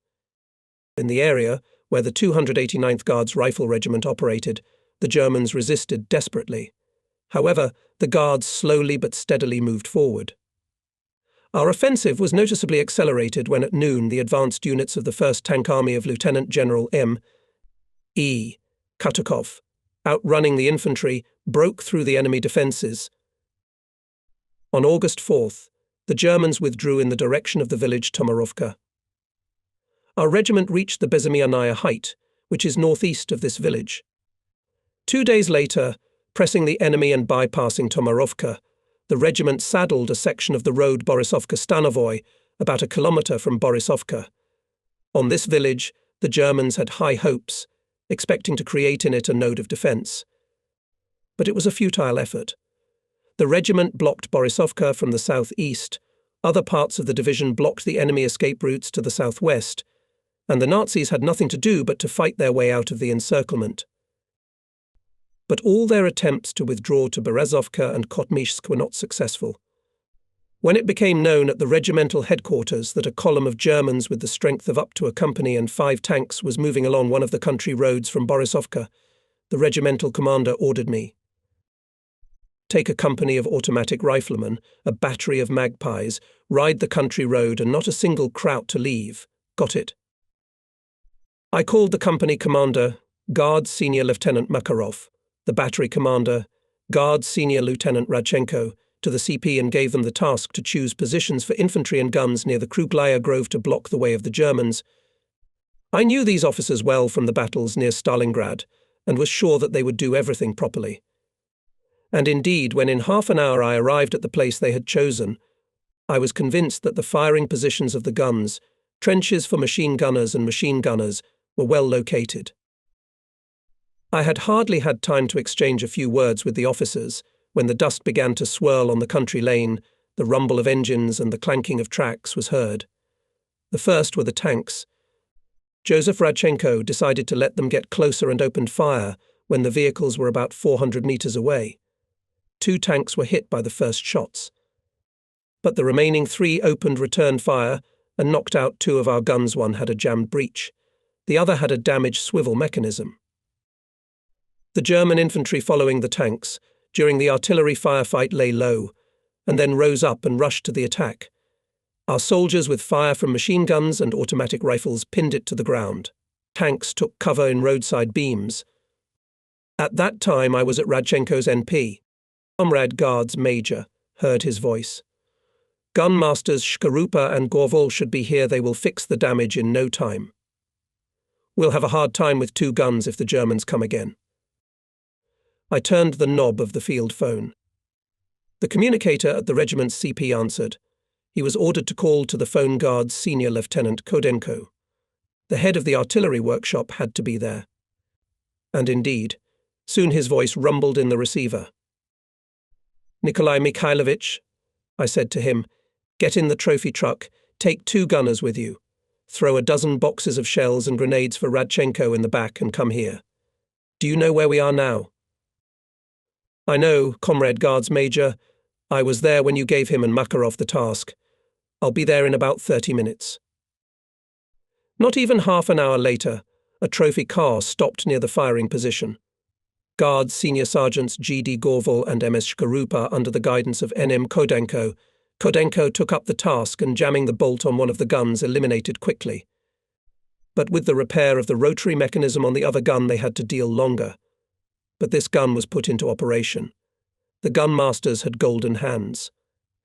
Speaker 1: In the area where the 289th Guards Rifle Regiment operated, the Germans resisted desperately. However, the Guards slowly but steadily moved forward. Our offensive was noticeably accelerated when at noon the advanced units of the 1st Tank Army of Lieutenant General M. E. Katukov, outrunning the infantry, broke through the enemy defences. On August 4th, the Germans withdrew in the direction of the village Tomarovka. Our regiment reached the Bezimianaya height, which is northeast of this village. 2 days later, pressing the enemy and bypassing Tomarovka, the regiment saddled a section of the road Borisovka-Stanovoy, about a kilometre from Borisovka. On this village, the Germans had high hopes, expecting to create in it a node of defence. But it was a futile effort. The regiment blocked Borisovka from the southeast, other parts of the division blocked the enemy escape routes to the southwest, and the Nazis had nothing to do but to fight their way out of the encirclement. But all their attempts to withdraw to Berezovka and Khotmishsk were not successful. When it became known at the regimental headquarters that a column of Germans with the strength of up to a company and 5 tanks was moving along one of the country roads from Borisovka, the regimental commander ordered me. Take a company of automatic riflemen, a battery of magpies, ride the country road and not a single Kraut to leave. Got it? I called the company commander, Guard Senior Lieutenant Makarov, the battery commander, Guard Senior Lieutenant Radchenko, to the CP and gave them the task to choose positions for infantry and guns near the Kruglaya Grove to block the way of the Germans. I knew these officers well from the battles near Stalingrad and was sure that they would do everything properly. And indeed, when in half an hour I arrived at the place they had chosen, I was convinced that the firing positions of the guns, trenches for machine gunners and machine gunners, were well located. I had hardly had time to exchange a few words with the officers when the dust began to swirl on the country lane, the rumble of engines and the clanking of tracks was heard. The first were the tanks. Joseph Radchenko decided to let them get closer and opened fire when the vehicles were about 400 meters away. 2 tanks were hit by the first shots. But the remaining 3 opened return fire and knocked out 2 of our guns. One had a jammed breech. The other had a damaged swivel mechanism. The German infantry following the tanks during the artillery firefight lay low, and then rose up and rushed to the attack. Our soldiers with fire from machine guns and automatic rifles pinned it to the ground. Tanks took cover in roadside beams. At that time I was at Radchenko's NP. Comrade Guards Major heard his voice. Gunmasters Shkarupa and Gorval should be here. They will fix the damage in no time. We'll have a hard time with 2 guns if the Germans come again. I turned the knob of the field phone. The communicator at the regiment's CP answered. He was ordered to call to the phone guard's Senior Lieutenant Kodenko. The head of the artillery workshop had to be there. And indeed, soon his voice rumbled in the receiver. Nikolai Mikhailovich, I said to him, get in the trophy truck, take 2 gunners with you. Throw a dozen boxes of shells and grenades for Radchenko in the back and come here. Do you know where we are now? I know, Comrade Guards Major. I was there when you gave him and Makarov the task. I'll be there in about 30 minutes. Not even half an hour later, a trophy car stopped near the firing position. Guards Senior Sergeants G.D. Gorval and M.S. Shkarupa under the guidance of N.M. Kodenko. Kodenko took up the task and jamming the bolt on one of the guns eliminated quickly. But with the repair of the rotary mechanism on the other gun they had to deal longer. But this gun was put into operation. The gunmasters had golden hands.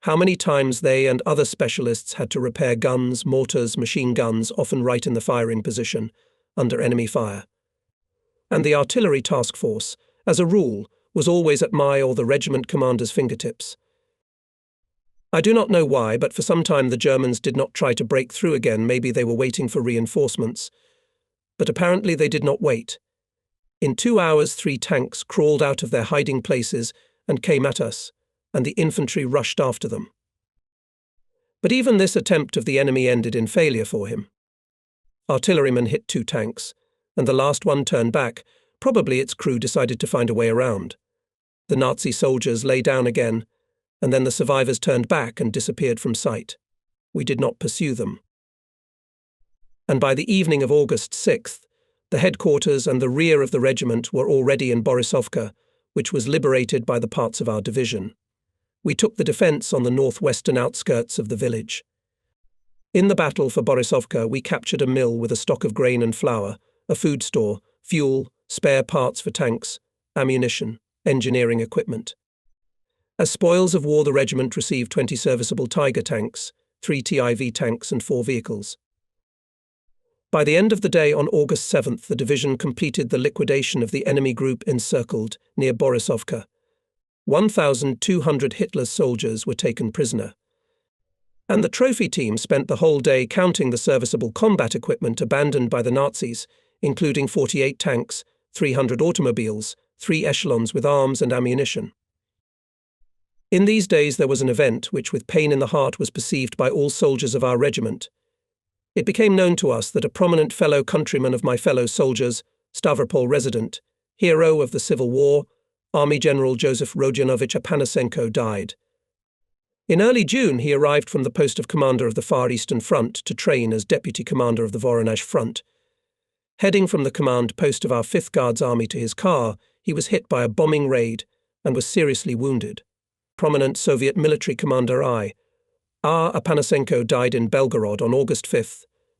Speaker 1: How many times they and other specialists had to repair guns, mortars, machine guns, often right in the firing position, under enemy fire. And the artillery task force, as a rule, was always at my or the regiment commander's fingertips. I do not know why, but for some time the Germans did not try to break through again. Maybe they were waiting for reinforcements. But apparently they did not wait. In 2 hours, 3 tanks crawled out of their hiding places and came at us, and the infantry rushed after them. But even this attempt of the enemy ended in failure for him. Artillerymen hit 2 tanks, and the last one turned back. Probably its crew decided to find a way around. The Nazi soldiers lay down again, and then the survivors turned back and disappeared from sight. We did not pursue them. And by the evening of August 6th, the headquarters and the rear of the regiment were already in Borisovka, which was liberated by the parts of our division. We took the defence on the northwestern outskirts of the village. In the battle for Borisovka, we captured a mill with a stock of grain and flour, a food store, fuel, spare parts for tanks, ammunition, engineering equipment. As spoils of war, the regiment received 20 serviceable Tiger tanks, 3 TIV tanks and 4 vehicles. By the end of the day on August 7th, the division completed the liquidation of the enemy group encircled near Borisovka. 1,200 Hitler's soldiers were taken prisoner. And the trophy team spent the whole day counting the serviceable combat equipment abandoned by the Nazis, including 48 tanks, 300 automobiles, 3 echelons with arms and ammunition. In these days there was an event which with pain in the heart was perceived by all soldiers of our regiment. It became known to us that a prominent fellow countryman of my fellow soldiers, Stavropol resident, hero of the Civil War, Army General Joseph Rodionovich Apanasenko, died. In early June, he arrived from the post of commander of the Far Eastern Front to train as deputy commander of the Voronezh Front. Heading from the command post of our 5th Guards Army to his car, he was hit by a bombing raid and was seriously wounded. Prominent Soviet military commander R. Apanasenko died in Belgorod on August 5,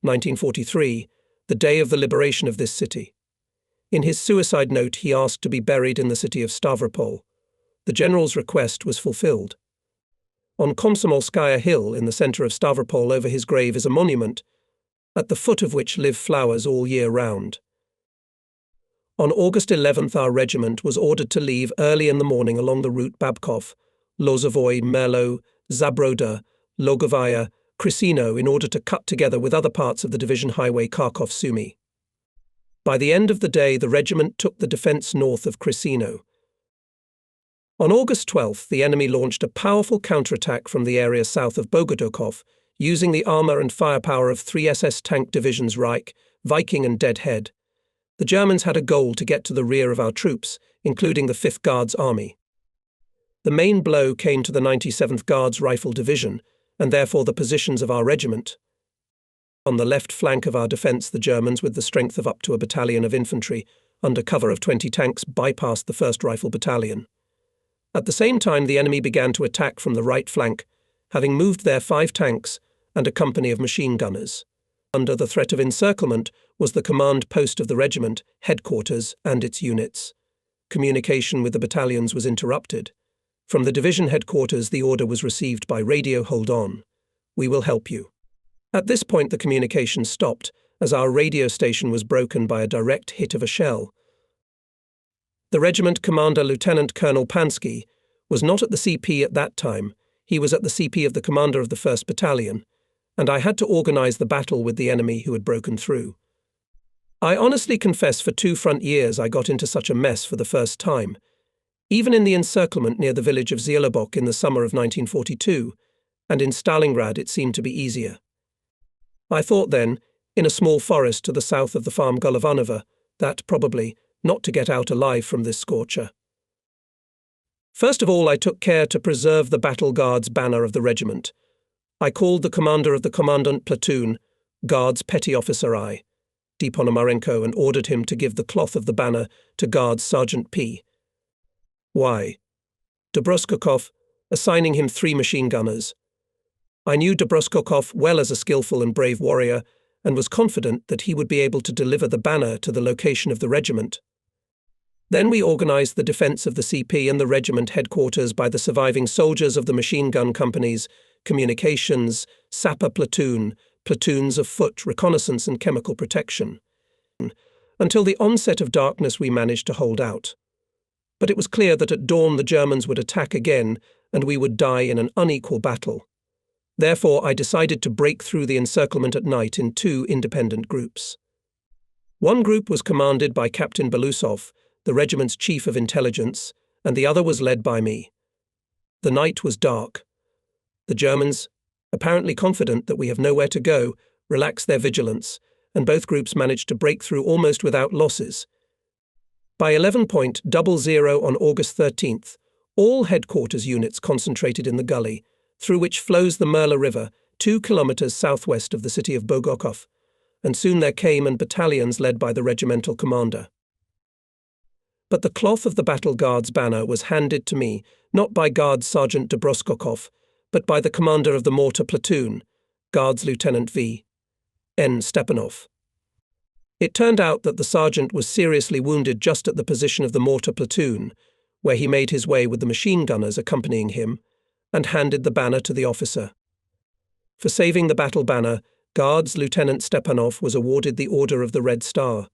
Speaker 1: 1943, the day of the liberation of this city. In his suicide note, he asked to be buried in the city of Stavropol. The general's request was fulfilled. On Komsomolskaya Hill in the center of Stavropol over his grave is a monument, at the foot of which live flowers all year round. On August 11th, our regiment was ordered to leave early in the morning along the route Babkov, Lozovoy, Merlo, Zabroda, Logovaya, Krisino in order to cut together with other parts of the division highway Kharkov-Sumy. By the end of the day, the regiment took the defense north of Krisino. On August 12th, the enemy launched a powerful counterattack from the area south of Bogodukov, using the armor and firepower of 3 SS tank divisions Reich, Viking and Deadhead. The Germans had a goal to get to the rear of our troops, including the 5th Guards Army. The main blow came to the 97th Guards Rifle Division, and therefore the positions of our regiment. On the left flank of our defence, the Germans, with the strength of up to a battalion of infantry, under cover of 20 tanks, bypassed the 1st Rifle Battalion. At the same time, the enemy began to attack from the right flank, having moved there 5 tanks and a company of machine gunners. Under the threat of encirclement was the command post of the regiment, headquarters, and its units. Communication with the battalions was interrupted. From the division headquarters, the order was received by radio, "Hold on. We will help you." At this point, the communication stopped, as our radio station was broken by a direct hit of a shell. The regiment commander, Lieutenant Colonel Pansky, was not at the CP at that time. He was at the CP of the commander of the 1st Battalion, and I had to organize the battle with the enemy who had broken through. I honestly confess, for 2 front years I got into such a mess for the first time. Even in the encirclement near the village of Zielobok in the summer of 1942, and in Stalingrad it seemed to be easier. I thought then, in a small forest to the south of the farm Golovanova, that probably not to get out alive from this scorcher. First of all, I took care to preserve the Battle Guards banner of the regiment. I called the commander of the commandant platoon, Guards Petty Officer I, D. Ponomarenko, and ordered him to give the cloth of the banner to Guards Sergeant P. Y. Dobroskokov, assigning him 3 machine gunners. I knew Dobroskokov well as a skillful and brave warrior, and was confident that he would be able to deliver the banner to the location of the regiment. Then we organized the defense of the CP and the regiment headquarters by the surviving soldiers of the machine gun companies, communications, sapper platoon, platoons of foot, reconnaissance and chemical protection. Until the onset of darkness we managed to hold out. But it was clear that at dawn the Germans would attack again and we would die in an unequal battle. Therefore, I decided to break through the encirclement at night in 2 independent groups. One group was commanded by Captain Belousov, the regiment's chief of intelligence, and the other was led by me. The night was dark. The Germans, apparently confident that we have nowhere to go, relaxed their vigilance, and both groups managed to break through almost without losses. By 11:00 on August 13th, all headquarters units concentrated in the gully, through which flows the Merla River, 2 kilometers southwest of the city of Bogokov, and soon there came and battalions led by the regimental commander. But the cloth of the Battle Guards banner was handed to me, not by Guards Sergeant Dobroskokov, but by the commander of the mortar platoon, Guards Lieutenant V. N. Stepanov. It turned out that the sergeant was seriously wounded just at the position of the mortar platoon, where he made his way with the machine gunners accompanying him, and handed the banner to the officer. For saving the battle banner, Guards Lieutenant Stepanov was awarded the Order of the Red Star.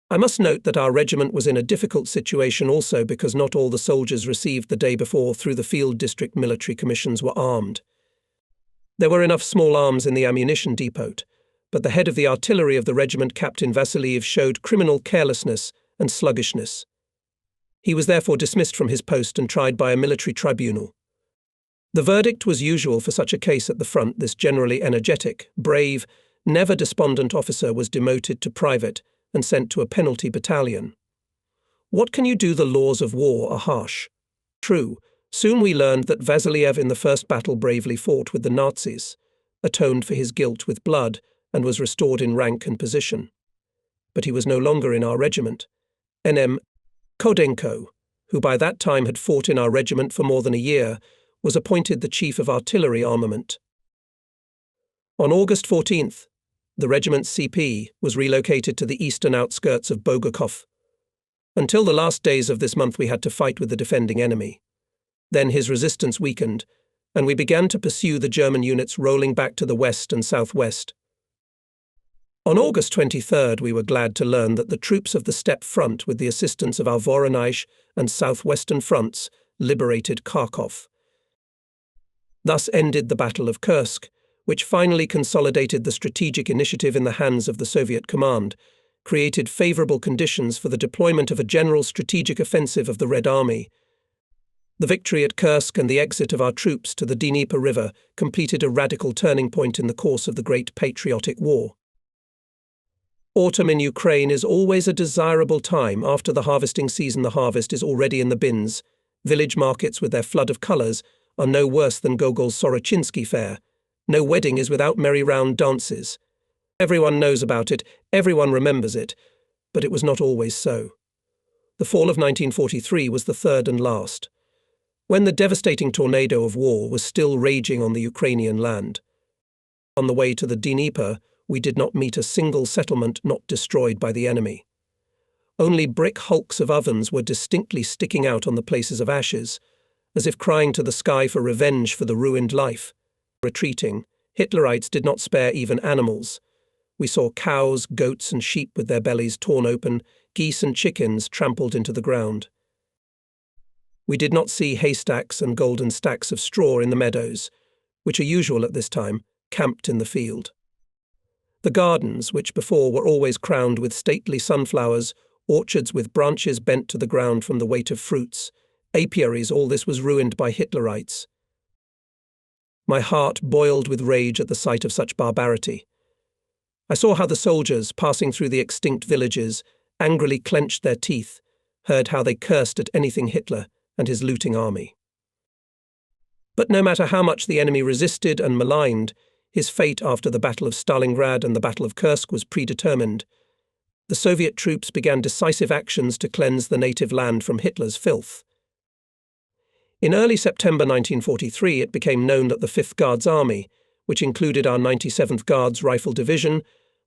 Speaker 1: I must note that our regiment was in a difficult situation also because not all the soldiers received the day before through the field district military commissions were armed. There were enough small arms in the ammunition depot, but the head of the artillery of the regiment, Captain Vasiliev, showed criminal carelessness and sluggishness. He was therefore dismissed from his post and tried by a military tribunal. The verdict was usual for such a case at the front. This generally energetic, brave, never despondent officer was demoted to private and sent to a penalty battalion. What can you do? The laws of war are harsh. True, soon we learned that Vasiliev in the first battle bravely fought with the Nazis, atoned for his guilt with blood, and was restored in rank and position. But he was no longer in our regiment. NM Kodenko, who by that time had fought in our regiment for more than a year, was appointed the Chief of Artillery Armament. On August 14th, the regiment's CP was relocated to the eastern outskirts of Bogakov. Until the last days of this month we had to fight with the defending enemy. Then his resistance weakened, and we began to pursue the German units rolling back to the west and southwest. On August 23rd, we were glad to learn that the troops of the Steppe Front, with the assistance of our Voronezh and southwestern fronts, liberated Kharkov. Thus ended the Battle of Kursk, which finally consolidated the strategic initiative in the hands of the Soviet command, created favorable conditions for the deployment of a general strategic offensive of the Red Army. The victory at Kursk and the exit of our troops to the Dnieper River completed a radical turning point in the course of the Great Patriotic War. Autumn in Ukraine is always a desirable time. After the harvesting season, the harvest is already in the bins. Village markets with their flood of colours are no worse than Gogol's Sorochinsky fair. No wedding is without merry round dances. Everyone knows about it, everyone remembers it, but it was not always so. The fall of 1943 was the third and last, when the devastating tornado of war was still raging on the Ukrainian land. On the way to the Dnieper, we did not meet a single settlement not destroyed by the enemy. Only brick hulks of ovens were distinctly sticking out on the places of ashes, as if crying to the sky for revenge for the ruined life. Retreating, Hitlerites did not spare even animals. We saw cows, goats, and sheep with their bellies torn open, geese and chickens trampled into the ground. We did not see haystacks and golden stacks of straw in the meadows, which are usual at this time, camped in the field. The gardens, which before were always crowned with stately sunflowers, orchards with branches bent to the ground from the weight of fruits, apiaries, all this was ruined by Hitlerites. My heart boiled with rage at the sight of such barbarity. I saw how the soldiers, passing through the extinct villages, angrily clenched their teeth, heard how they cursed at anything Hitler and his looting army. But no matter how much the enemy resisted and maligned, his fate after the Battle of Stalingrad and the Battle of Kursk was predetermined. The Soviet troops began decisive actions to cleanse the native land from Hitler's filth. In early September 1943, it became known that the 5th Guards Army, which included our 97th Guards Rifle Division,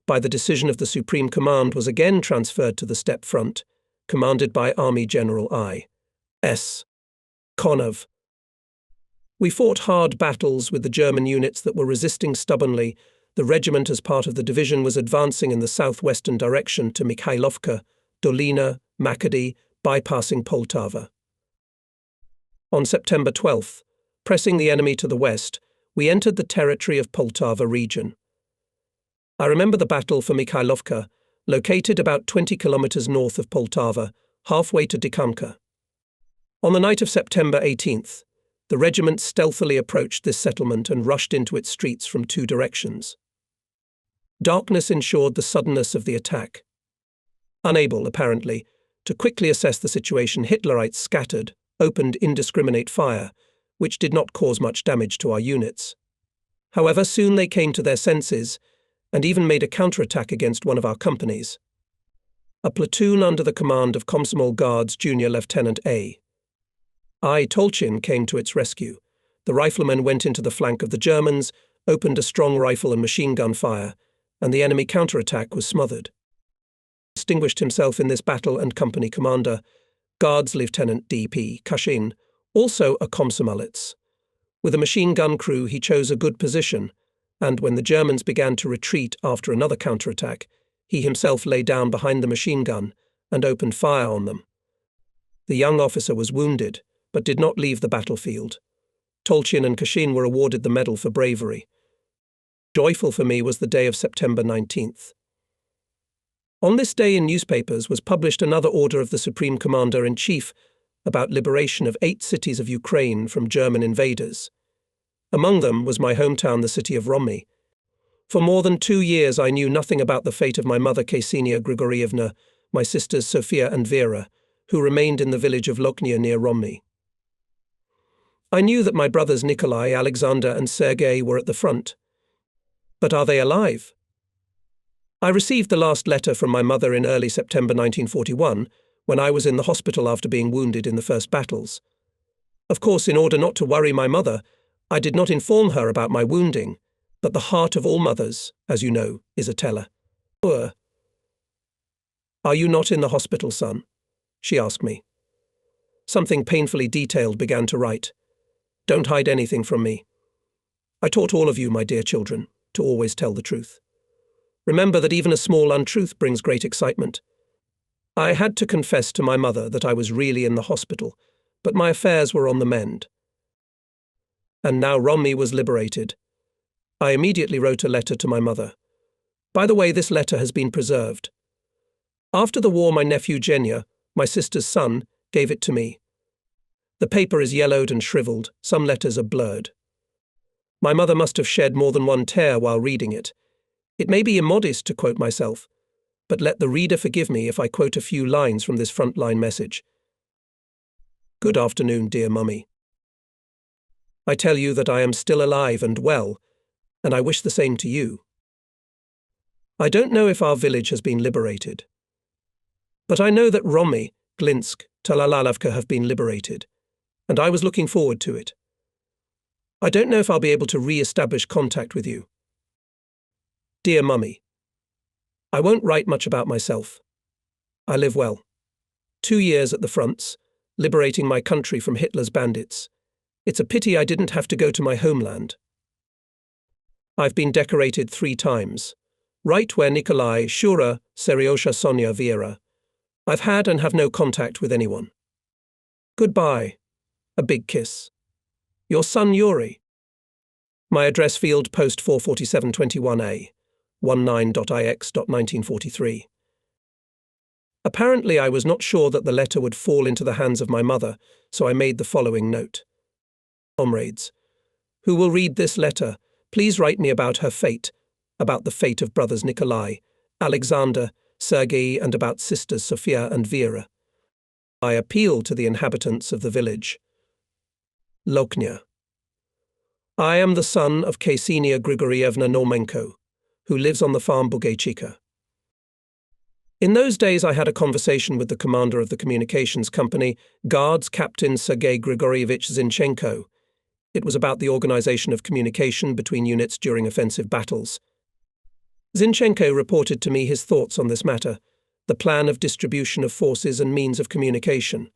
Speaker 1: by the decision of the Supreme Command was again transferred to the Steppe Front, commanded by Army General I.S. Konov. We fought hard battles with the German units that were resisting stubbornly. The regiment, as part of the division, was advancing in the southwestern direction to Mikhailovka, Dolina, Makady, bypassing Poltava. On September 12th, pressing the enemy to the west, we entered the territory of Poltava region. I remember the battle for Mikhailovka, located about 20 kilometers north of Poltava, halfway to Dikanka. On the night of September 18th, the regiment stealthily approached this settlement and rushed into its streets from 2 directions. Darkness ensured the suddenness of the attack. Unable, apparently, to quickly assess the situation, Hitlerites scattered, opened indiscriminate fire, which did not cause much damage to our units. However, soon they came to their senses and even made a counterattack against one of our companies. A platoon under the command of Komsomol Guards Junior Lieutenant A. I. Tolchin came to its rescue. The riflemen went into the flank of the Germans, opened a strong rifle and machine gun fire, and the enemy counterattack was smothered. Distinguished himself in this battle and company commander, Guards Lieutenant D.P. Kashin, also a Komsomolets. With a machine gun crew, he chose a good position, and when the Germans began to retreat after another counterattack, he himself lay down behind the machine gun and opened fire on them. The young officer was wounded, but did not leave the battlefield. Tolchin and Kashin were awarded the Medal for Bravery. Joyful for me was the day of September 19th. On this day in newspapers was published another order of the Supreme Commander-in-Chief about liberation of 8 cities of Ukraine from German invaders. Among them was my hometown, the city of Romny. For more than 2 years I knew nothing about the fate of my mother Ksenia Grigorievna, my sisters Sophia and Vera, who remained in the village of Loknia near Romny. I knew that my brothers Nikolai, Alexander and Sergei were at the front. But are they alive? I received the last letter from my mother in early September 1941, when I was in the hospital after being wounded in the first battles. Of course, in order not to worry my mother, I did not inform her about my wounding, but the heart of all mothers, as you know, is a teller. Are you not in the hospital, son? She asked me. Something painfully detailed began to write. Don't hide anything from me. I taught all of you, my dear children, to always tell the truth. Remember that even a small untruth brings great excitement. I had to confess to my mother that I was really in the hospital, but my affairs were on the mend. And now Romny was liberated. I immediately wrote a letter to my mother. By the way, this letter has been preserved. After the war, my nephew Genya, my sister's son, gave it to me. The paper is yellowed and shriveled, some letters are blurred. My mother must have shed more than one tear while reading it. It may be immodest to quote myself, but let the reader forgive me if I quote a few lines from this frontline message. Good afternoon, dear Mummy. I tell you that I am still alive and well, and I wish the same to you. I don't know if our village has been liberated, but I know that Romny, Glinsk, Talalalavka have been liberated, and I was looking forward to it. I don't know if I'll be able to re-establish contact with you. Dear Mummy, I won't write much about myself. I live well. 2 years at the fronts, liberating my country from Hitler's bandits. It's a pity I didn't have to go to my homeland. I've been decorated 3 times, right where Nikolai, Hurrah, Seriosha, Sonia, Vera. I've had and have no contact with anyone. Goodbye. A big kiss. Your son Yuri. My address field, post 44721A, 19.ix.1943. Apparently I was not sure that the letter would fall into the hands of my mother, so I made the following note. Comrades, who will read this letter, please write me about her fate, about the fate of brothers Nikolai, Alexander, Sergei, and about sisters Sophia and Vera. I appeal to the inhabitants of the village. Loknia. I am the son of Ksenia Grigorievna Normenko, who lives on the farm Bugaychika. In those days I had a conversation with the commander of the communications company, Guards Captain Sergei Grigorievich Zinchenko. It was about the organization of communication between units during offensive battles. Zinchenko reported to me his thoughts on this matter, the plan of distribution of forces and means of communication.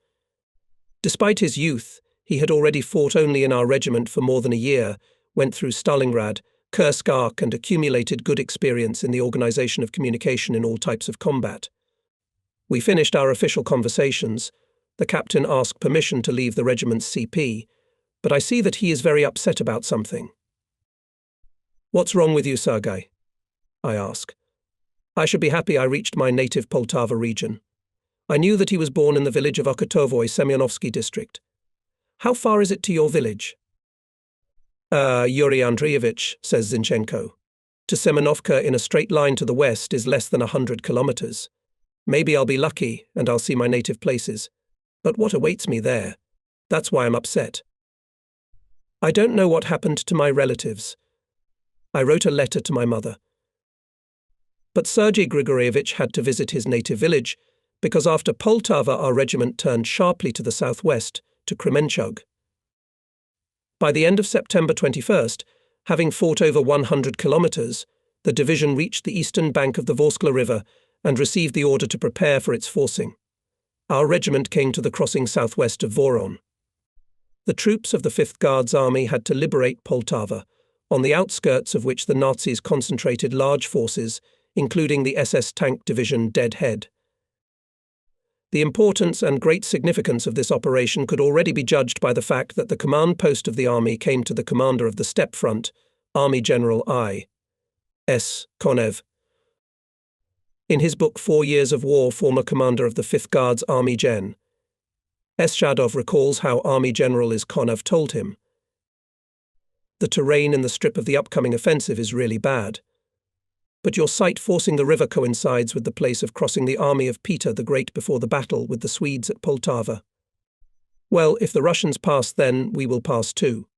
Speaker 1: Despite his youth, he had already fought only in our regiment for more than a year, went through Stalingrad, Kursk Arc, and accumulated good experience in the organization of communication in all types of combat. We finished our official conversations. The captain asked permission to leave the regiment's CP, but I see that he is very upset about something. What's wrong with you, Sergei? I ask. I should be happy I reached my native Poltava region. I knew that he was born in the village of Okotovoy, Semyonovsky district. How far is it to your village? Yuri Andreevich, says Zinchenko. To Semenovka in a straight line to the west is less than 100 kilometers. Maybe I'll be lucky and I'll see my native places. But what awaits me there? That's why I'm upset. I don't know what happened to my relatives. I wrote a letter to my mother. But Sergei Grigorievich had to visit his native village because after Poltava our regiment turned sharply to the southwest, to Kremenchug. By the end of September 21st, having fought over 100 kilometers, the division reached the eastern bank of the Vorskla River and received the order to prepare for its forcing. Our regiment came to the crossing southwest of Voron. The troops of the 5th Guards Army had to liberate Poltava, on the outskirts of which the Nazis concentrated large forces, including the SS Tank Division Deadhead. The importance and great significance of this operation could already be judged by the fact that the command post of the army came to the commander of the steppe front, Army General I. S. Konev. In his book 4 Years of War, former commander of the 5th Guards Army Gen. S. Shadov recalls how Army General Konev told him. The terrain in the strip of the upcoming offensive is really bad. But your sight forcing the river coincides with the place of crossing the army of Peter the Great before the battle with the Swedes at Poltava. Well, if the Russians pass, then we will pass too.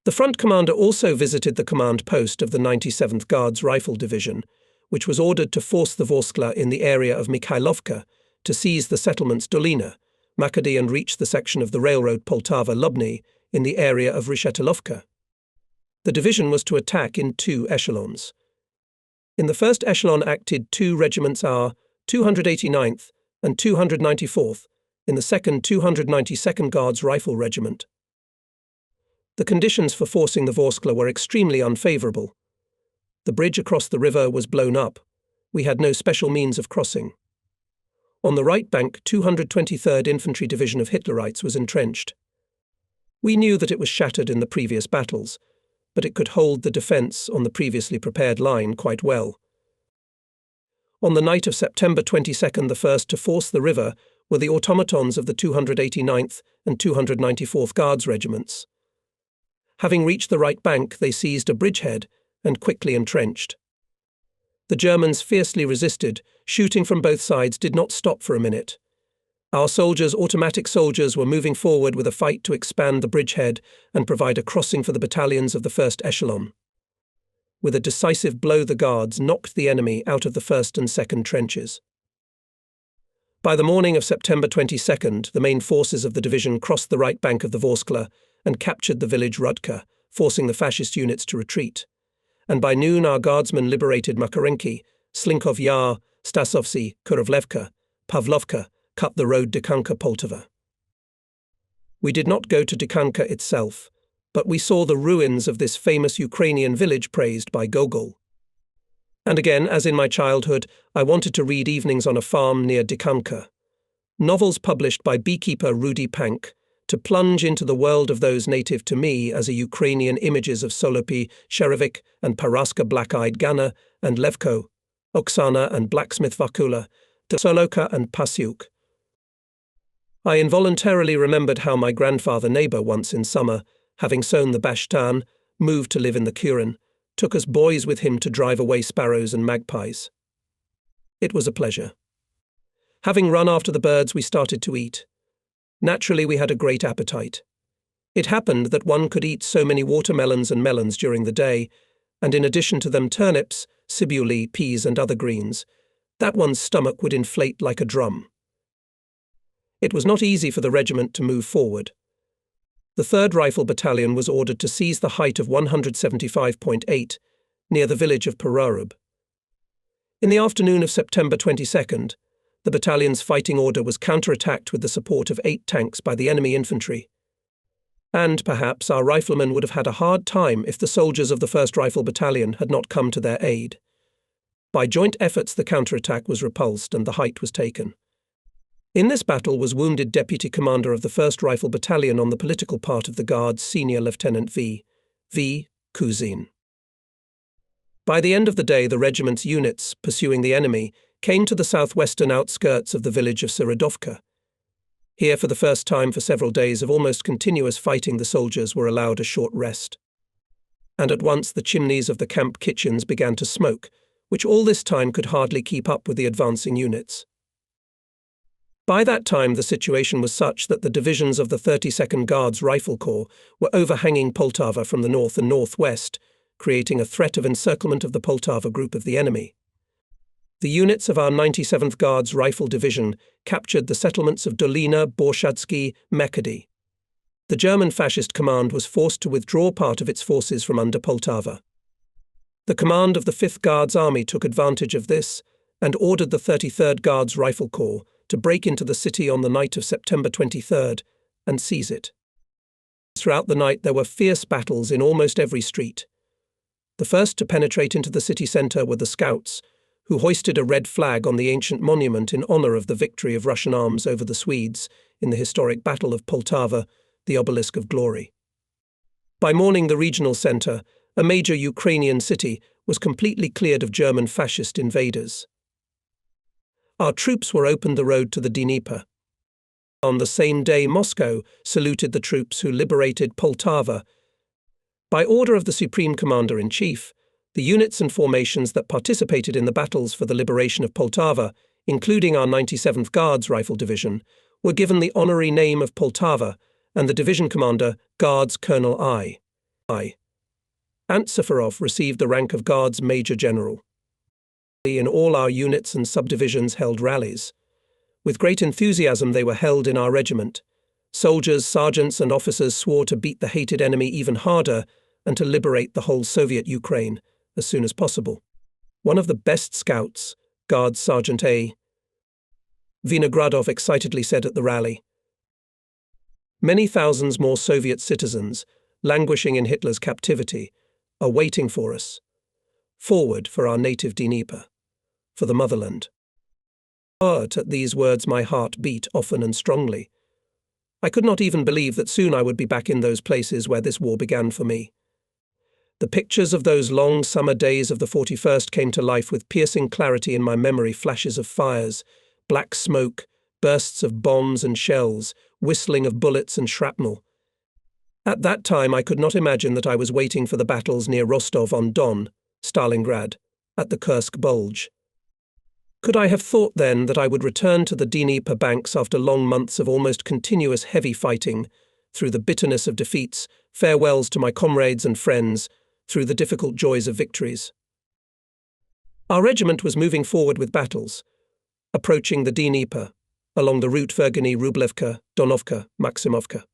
Speaker 1: The front commander also visited the command post of the 97th Guards Rifle Division, which was ordered to force the Vorskla in the area of Mikhailovka to seize the settlements Dolina, Makady, and reach the section of the railroad Poltava-Lubny in the area of Rishetilovka. The division was to attack in two echelons. In the first echelon acted two regiments, our 289th and 294th, in the second 292nd Guards Rifle Regiment. The conditions for forcing the Vorskla were extremely unfavourable. The bridge across the river was blown up. We had no special means of crossing. On the right bank, 223rd Infantry Division of Hitlerites was entrenched. We knew that it was shattered in the previous battles, but it could hold the defence on the previously prepared line quite well. On the night of September 22nd, the first to force the river were the automatons of the 289th and 294th Guards Regiments. Having reached the right bank, they seized a bridgehead and quickly entrenched. The Germans fiercely resisted. Shooting from both sides did not stop for a minute. Our soldiers, automatic soldiers, were moving forward with a fight to expand the bridgehead and provide a crossing for the battalions of the first echelon. With a decisive blow, the Guards knocked the enemy out of the first and second trenches. By the morning of September 22nd, the main forces of the division crossed the right bank of the Vorskla and captured the village Rudka, forcing the fascist units to retreat. And by noon our guardsmen liberated Makarenki, Slinkov Yar, Stasovci, Kurovlevka, Pavlovka, cut the road Dikanka-Poltava. We did not go to Dikanka itself, but we saw the ruins of this famous Ukrainian village praised by Gogol. And again, as in my childhood, I wanted to read Evenings on a Farm near Dikanka, novels published by beekeeper Rudy Pank, to plunge into the world of those native to me as a Ukrainian images of Solopi, Sherevik, and Paraska Black-Eyed Gana, and Levko, Oksana and Blacksmith Vakula, to Soloka and Pasyuk. I involuntarily remembered how my grandfather neighbour once in summer, having sown the Bashtan, moved to live in the Kuren, took us boys with him to drive away sparrows and magpies. It was a pleasure. Having run after the birds, we started to eat. Naturally, we had a great appetite. It happened that one could eat so many watermelons and melons during the day, and in addition to them turnips, sibuli, peas and other greens, that one's stomach would inflate like a drum. It was not easy for the regiment to move forward. The 3rd Rifle Battalion was ordered to seize the height of 175.8, near the village of Perarub. In the afternoon of September 22nd, the battalion's fighting order was counterattacked with the support of 8 tanks by the enemy infantry. And perhaps our riflemen would have had a hard time if the soldiers of the 1st Rifle Battalion had not come to their aid. By joint efforts, the counterattack was repulsed and the height was taken. In this battle was wounded Deputy Commander of the 1st Rifle Battalion on the political part of the Guards, Senior Lieutenant V. Kuzin. By the end of the day, the regiment's units, pursuing the enemy, came to the southwestern outskirts of the village of Sirodovka. Here, for the first time for several days of almost continuous fighting, the soldiers were allowed a short rest. And at once the chimneys of the camp kitchens began to smoke, which all this time could hardly keep up with the advancing units. By that time, the situation was such that the divisions of the 32nd Guards Rifle Corps were overhanging Poltava from the north and northwest, creating a threat of encirclement of the Poltava group of the enemy. The units of our 97th Guards Rifle Division captured the settlements of Dolina, Borshadsky, Makady. The German fascist command was forced to withdraw part of its forces from under Poltava. The command of the 5th Guards Army took advantage of this and ordered the 33rd Guards Rifle Corps to break into the city on the night of September 23rd and seize it. Throughout the night there were fierce battles in almost every street. The first to penetrate into the city centre were the Scouts, who hoisted a red flag on the ancient monument in honour of the victory of Russian arms over the Swedes in the historic Battle of Poltava, the Obelisk of Glory. By morning, the regional centre, a major Ukrainian city, was completely cleared of German fascist invaders. Our troops were opened the road to the Dnieper. On the same day, Moscow saluted the troops who liberated Poltava, By order of the Supreme Commander-in-Chief, the units and formations that participated in the battles for the liberation of Poltava, including our 97th Guards Rifle Division, were given the honorary name of Poltava and the division commander Guards Colonel I. Ant Safarov received the rank of Guards Major General. In all our units and subdivisions held rallies. With great enthusiasm they were held in our regiment. Soldiers, sergeants and officers swore to beat the hated enemy even harder and to liberate the whole Soviet Ukraine as soon as possible. One of the best scouts, Guards Sergeant A. Vinogradov excitedly said at the rally, "Many thousands more Soviet citizens, languishing in Hitler's captivity, are waiting for us. Forward for our native Dnieper, for the motherland." But at these words my heart beat often and strongly. I could not even believe that soon I would be back in those places where this war began for me. The pictures of those long summer days of the 41st came to life with piercing clarity in my memory, flashes of fires, black smoke, bursts of bombs and shells, whistling of bullets and shrapnel. At that time I could not imagine that I was waiting for the battles near Rostov-on-Don, Stalingrad, at the Kursk Bulge. Could I have thought then that I would return to the Dnieper banks after long months of almost continuous heavy fighting, through the bitterness of defeats, farewells to my comrades and friends, through the difficult joys of victories? Our regiment was moving forward with battles, approaching the Dnieper, along the route Vergany-Rublevka, Donovka, Maximovka.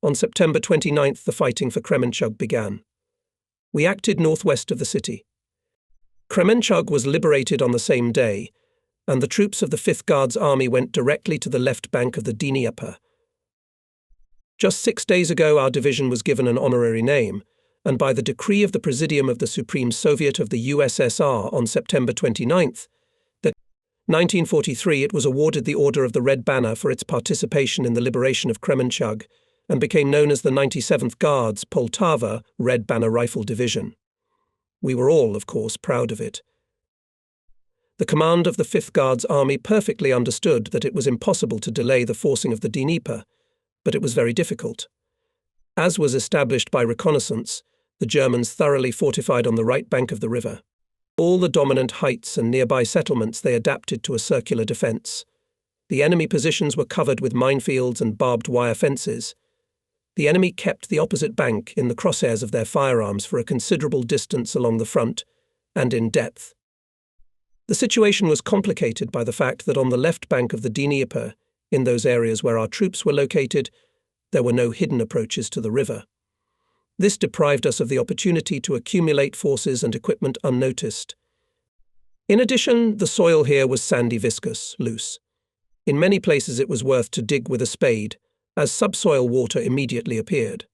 Speaker 1: On September 29th, the fighting for Kremenchug began. We acted northwest of the city. Kremenchug was liberated on the same day, and the troops of the 5th Guards Army went directly to the left bank of the Dnieper. Just 6 days ago our division was given an honorary name, and by the decree of the Presidium of the Supreme Soviet of the USSR on September 29th, 1943, it was awarded the Order of the Red Banner for its participation in the liberation of Kremenchug and became known as the 97th Guards Poltava Red Banner Rifle Division. We were all, of course, proud of it. The command of the 5th Guards Army perfectly understood that it was impossible to delay the forcing of the Dnieper, but it was very difficult. As was established by reconnaissance, the Germans thoroughly fortified on the right bank of the river. All the dominant heights and nearby settlements they adapted to a circular defence. The enemy positions were covered with minefields and barbed wire fences. The enemy kept the opposite bank in the crosshairs of their firearms for a considerable distance along the front and in depth. The situation was complicated by the fact that on the left bank of the Dnieper, in those areas where our troops were located, there were no hidden approaches to the river. This deprived us of the opportunity to accumulate forces and equipment unnoticed. In addition, the soil here was sandy, viscous, loose. In many places it was worth to dig with a spade, as subsoil water immediately appeared.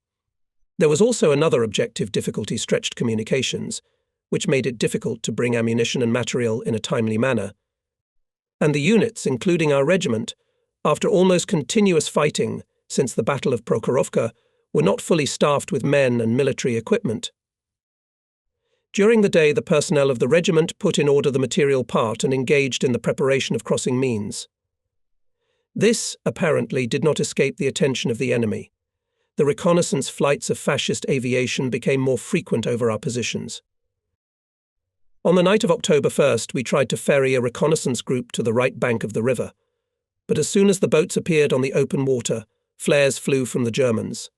Speaker 1: There was also another objective difficulty: stretched communications, which made it difficult to bring ammunition and material in a timely manner. And the units, including our regiment, after almost continuous fighting since the Battle of Prokhorovka, were not fully staffed with men and military equipment. During the day, the personnel of the regiment put in order the material part and engaged in the preparation of crossing means. This, apparently, did not escape the attention of the enemy. The reconnaissance flights of fascist aviation became more frequent over our positions. On the night of October 1st, we tried to ferry a reconnaissance group to the right bank of the river. But as soon as the boats appeared on the open water, flares flew from the Germans.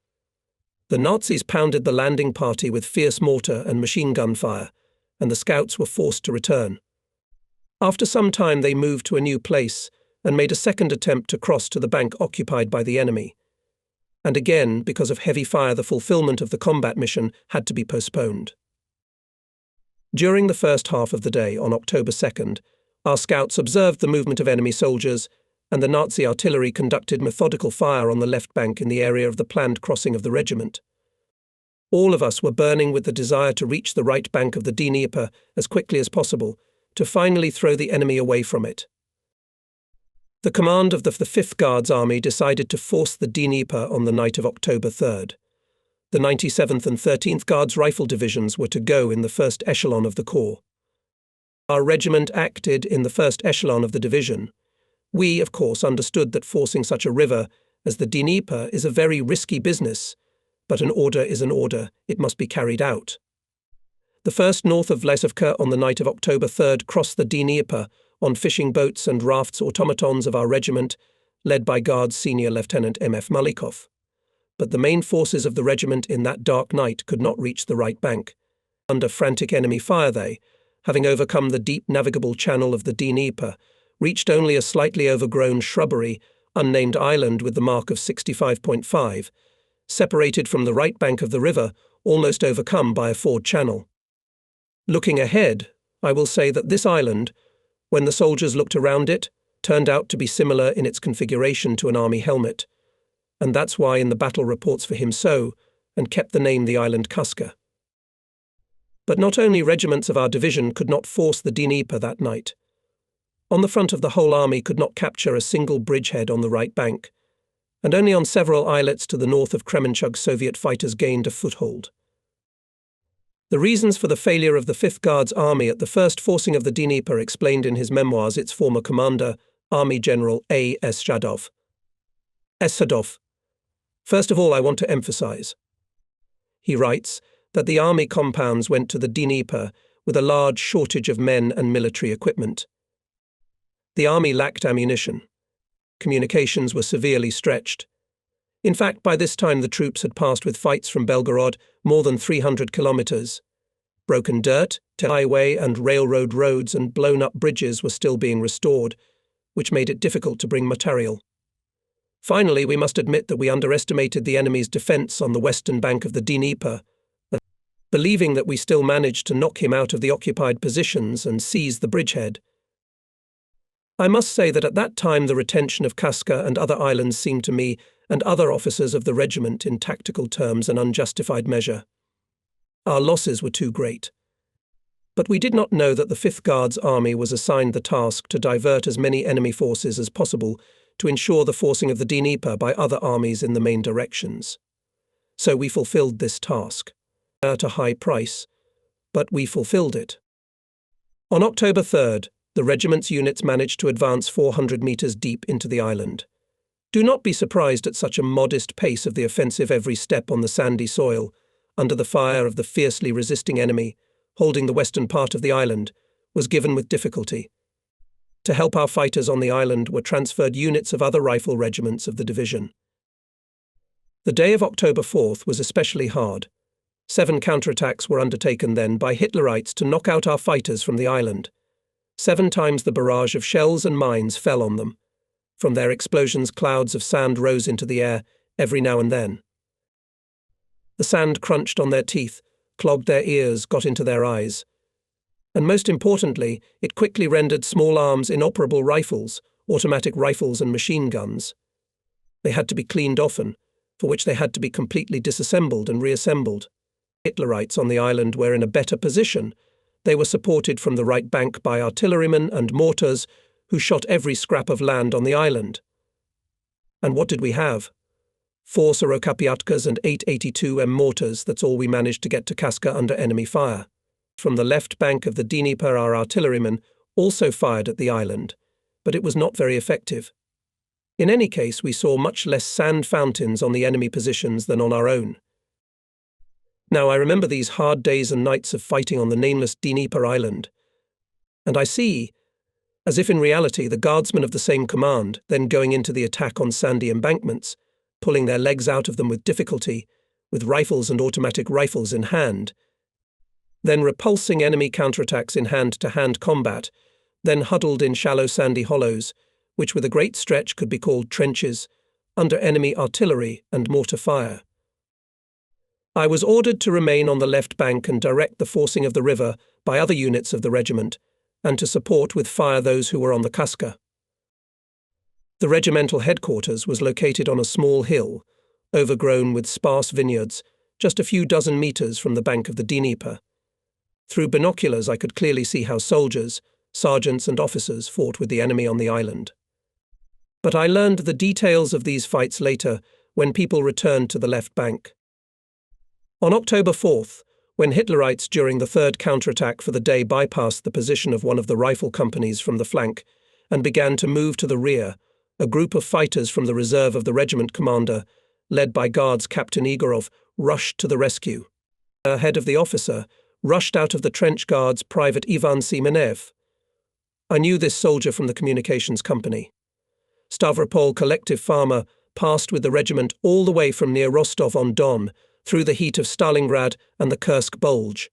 Speaker 1: The Nazis pounded the landing party with fierce mortar and machine gun fire, and the scouts were forced to return. After some time they moved to a new place and made a second attempt to cross to the bank occupied by the enemy. And again, because of heavy fire, the fulfillment of the combat mission had to be postponed. During the first half of the day, on October 2nd, our scouts observed the movement of enemy soldiers, and the Nazi artillery conducted methodical fire on the left bank in the area of the planned crossing of the regiment. All of us were burning with the desire to reach the right bank of the Dnieper as quickly as possible, to finally throw the enemy away from it. The command of the 5th Guards Army decided to force the Dnieper on the night of October 3rd. The 97th and 13th Guards Rifle Divisions were to go in the first echelon of the corps. Our regiment acted in the first echelon of the division. We, of course, understood that forcing such a river as the Dnieper is a very risky business, but an order is an order, it must be carried out. The 1st north of Vlesovka on the night of October 3rd crossed the Dnieper on fishing boats and rafts automatons of our regiment, led by Guards Senior Lieutenant M.F. Malikov. But the main forces of the regiment in that dark night could not reach the right bank. Under frantic enemy fire they, having overcome the deep navigable channel of the Dnieper, reached only a slightly overgrown shrubbery, unnamed island with the mark of 65.5, separated from the right bank of the river, almost overcome by a ford channel. Looking ahead, I will say that this island, when the soldiers looked around it, turned out to be similar in its configuration to an army helmet, and that's why in the battle reports for him so, and kept the name the island Kaska. But not only regiments of our division could not force the Dnieper that night. On the front of the whole army could not capture a single bridgehead on the right bank, and only on several islets to the north of Kremenchug Soviet fighters gained a foothold. The reasons for the failure of the 5th Guards Army at the first forcing of the Dnieper explained in his memoirs its former commander, Army General A. S. Sadov. First of all, I want to emphasize, he writes, that the army compounds went to the Dnieper with a large shortage of men and military equipment. The army lacked ammunition. Communications were severely stretched. In fact, by this time the troops had passed with fights from Belgorod more than 300 kilometers. Broken dirt, highway and railroad roads and blown-up bridges were still being restored, which made it difficult to bring material. Finally, we must admit that we underestimated the enemy's defense on the western bank of the Dnieper, believing that we still managed to knock him out of the occupied positions and seize the bridgehead. I must say that at that time the retention of Kaska and other islands seemed to me and other officers of the regiment in tactical terms an unjustified measure. Our losses were too great. But we did not know that the 5th Guards Army was assigned the task to divert as many enemy forces as possible to ensure the forcing of the Dnieper by other armies in the main directions. So we fulfilled this task. At a high price, but we fulfilled it. On October 3rd, the regiment's units managed to advance 400 meters deep into the island. Do not be surprised at such a modest pace of the offensive every step on the sandy soil, under the fire of the fiercely resisting enemy, holding the western part of the island, was given with difficulty. To help our fighters on the island were transferred units of other rifle regiments of the division. The day of October 4th was especially hard. 7 counterattacks were undertaken then by Hitlerites to knock out our fighters from the island. 7 times the barrage of shells and mines fell on them. From their explosions, clouds of sand rose into the air every now and then. The sand crunched on their teeth, clogged their ears, got into their eyes. And most importantly, it quickly rendered small arms inoperable rifles, automatic rifles and machine guns. They had to be cleaned often, for which they had to be completely disassembled and reassembled. Hitlerites on the island were in a better position. They were supported from the right bank by artillerymen and mortars who shot every scrap of land on the island. And what did we have? 4 Sorokapiatkas and 8 82M mortars, that's all we managed to get to Kaska under enemy fire. From the left bank of the Dnieper our artillerymen also fired at the island, but it was not very effective. In any case, we saw much less sand fountains on the enemy positions than on our own. Now I remember these hard days and nights of fighting on the nameless Dnieper island, and I see, as if in reality the guardsmen of the same command, then going into the attack on sandy embankments, pulling their legs out of them with difficulty, with rifles and automatic rifles in hand, then repulsing enemy counterattacks in hand-to-hand combat, then huddled in shallow sandy hollows, which with a great stretch could be called trenches, under enemy artillery and mortar fire. I was ordered to remain on the left bank and direct the forcing of the river by other units of the regiment, and to support with fire those who were on the Kaska. The regimental headquarters was located on a small hill, overgrown with sparse vineyards, just a few dozen meters from the bank of the Dnieper. Through binoculars I could clearly see how soldiers, sergeants and officers fought with the enemy on the island. But I learned the details of these fights later, when people returned to the left bank. On October 4th, when Hitlerites during the third counterattack for the day bypassed the position of one of the rifle companies from the flank and began to move to the rear, a group of fighters from the reserve of the regiment commander led by Guards Captain Igorov, rushed to the rescue. Ahead of the officer, rushed out of the trench guards Private Ivan Semenev. I knew this soldier from the communications company. Stavropol collective farmer passed with the regiment all the way from near Rostov-on-Don, through the heat of Stalingrad and the Kursk Bulge.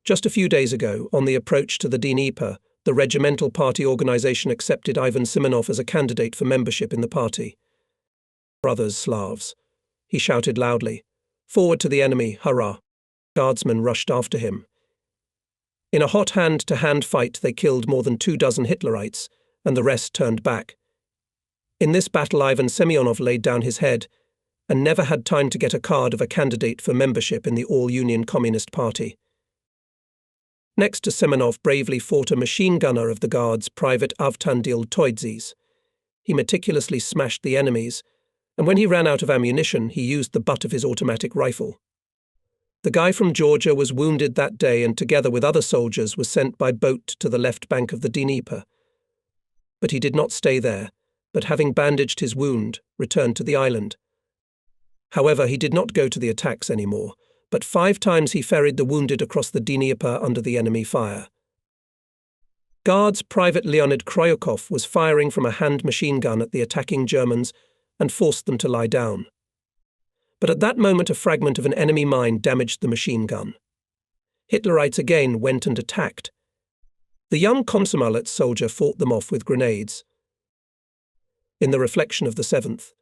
Speaker 1: Just a few days ago, on the approach to the Dnieper, the regimental party organization accepted Ivan Simonov as a candidate for membership in the party. Brothers Slavs, he shouted loudly. Forward to the enemy, hurrah! Guardsmen rushed after him. In a hot hand-to-hand fight they killed more than 24 Hitlerites, and the rest turned back. In this battle Ivan Semyonov laid down his head, and never had time to get a card of a candidate for membership in the All-Union Communist Party. Next to Semenov bravely fought a machine gunner of the Guards, Private Avtandil Toidzis. He meticulously smashed the enemies, and when he ran out of ammunition, he used the butt of his automatic rifle. The guy from Georgia was wounded that day and together with other soldiers was sent by boat to the left bank of the Dnieper. But he did not stay there, but having bandaged his wound, returned to the island. However, he did not go to the attacks anymore, but 5 times he ferried the wounded across the Dnieper under the enemy fire. Guards Private Leonid Kryukov was firing from a hand machine gun at the attacking Germans and forced them to lie down. But at that moment a fragment of an enemy mine damaged the machine gun. Hitlerites again went and attacked. The young Komsomolets soldier fought them off with grenades. In the reflection of the 7th,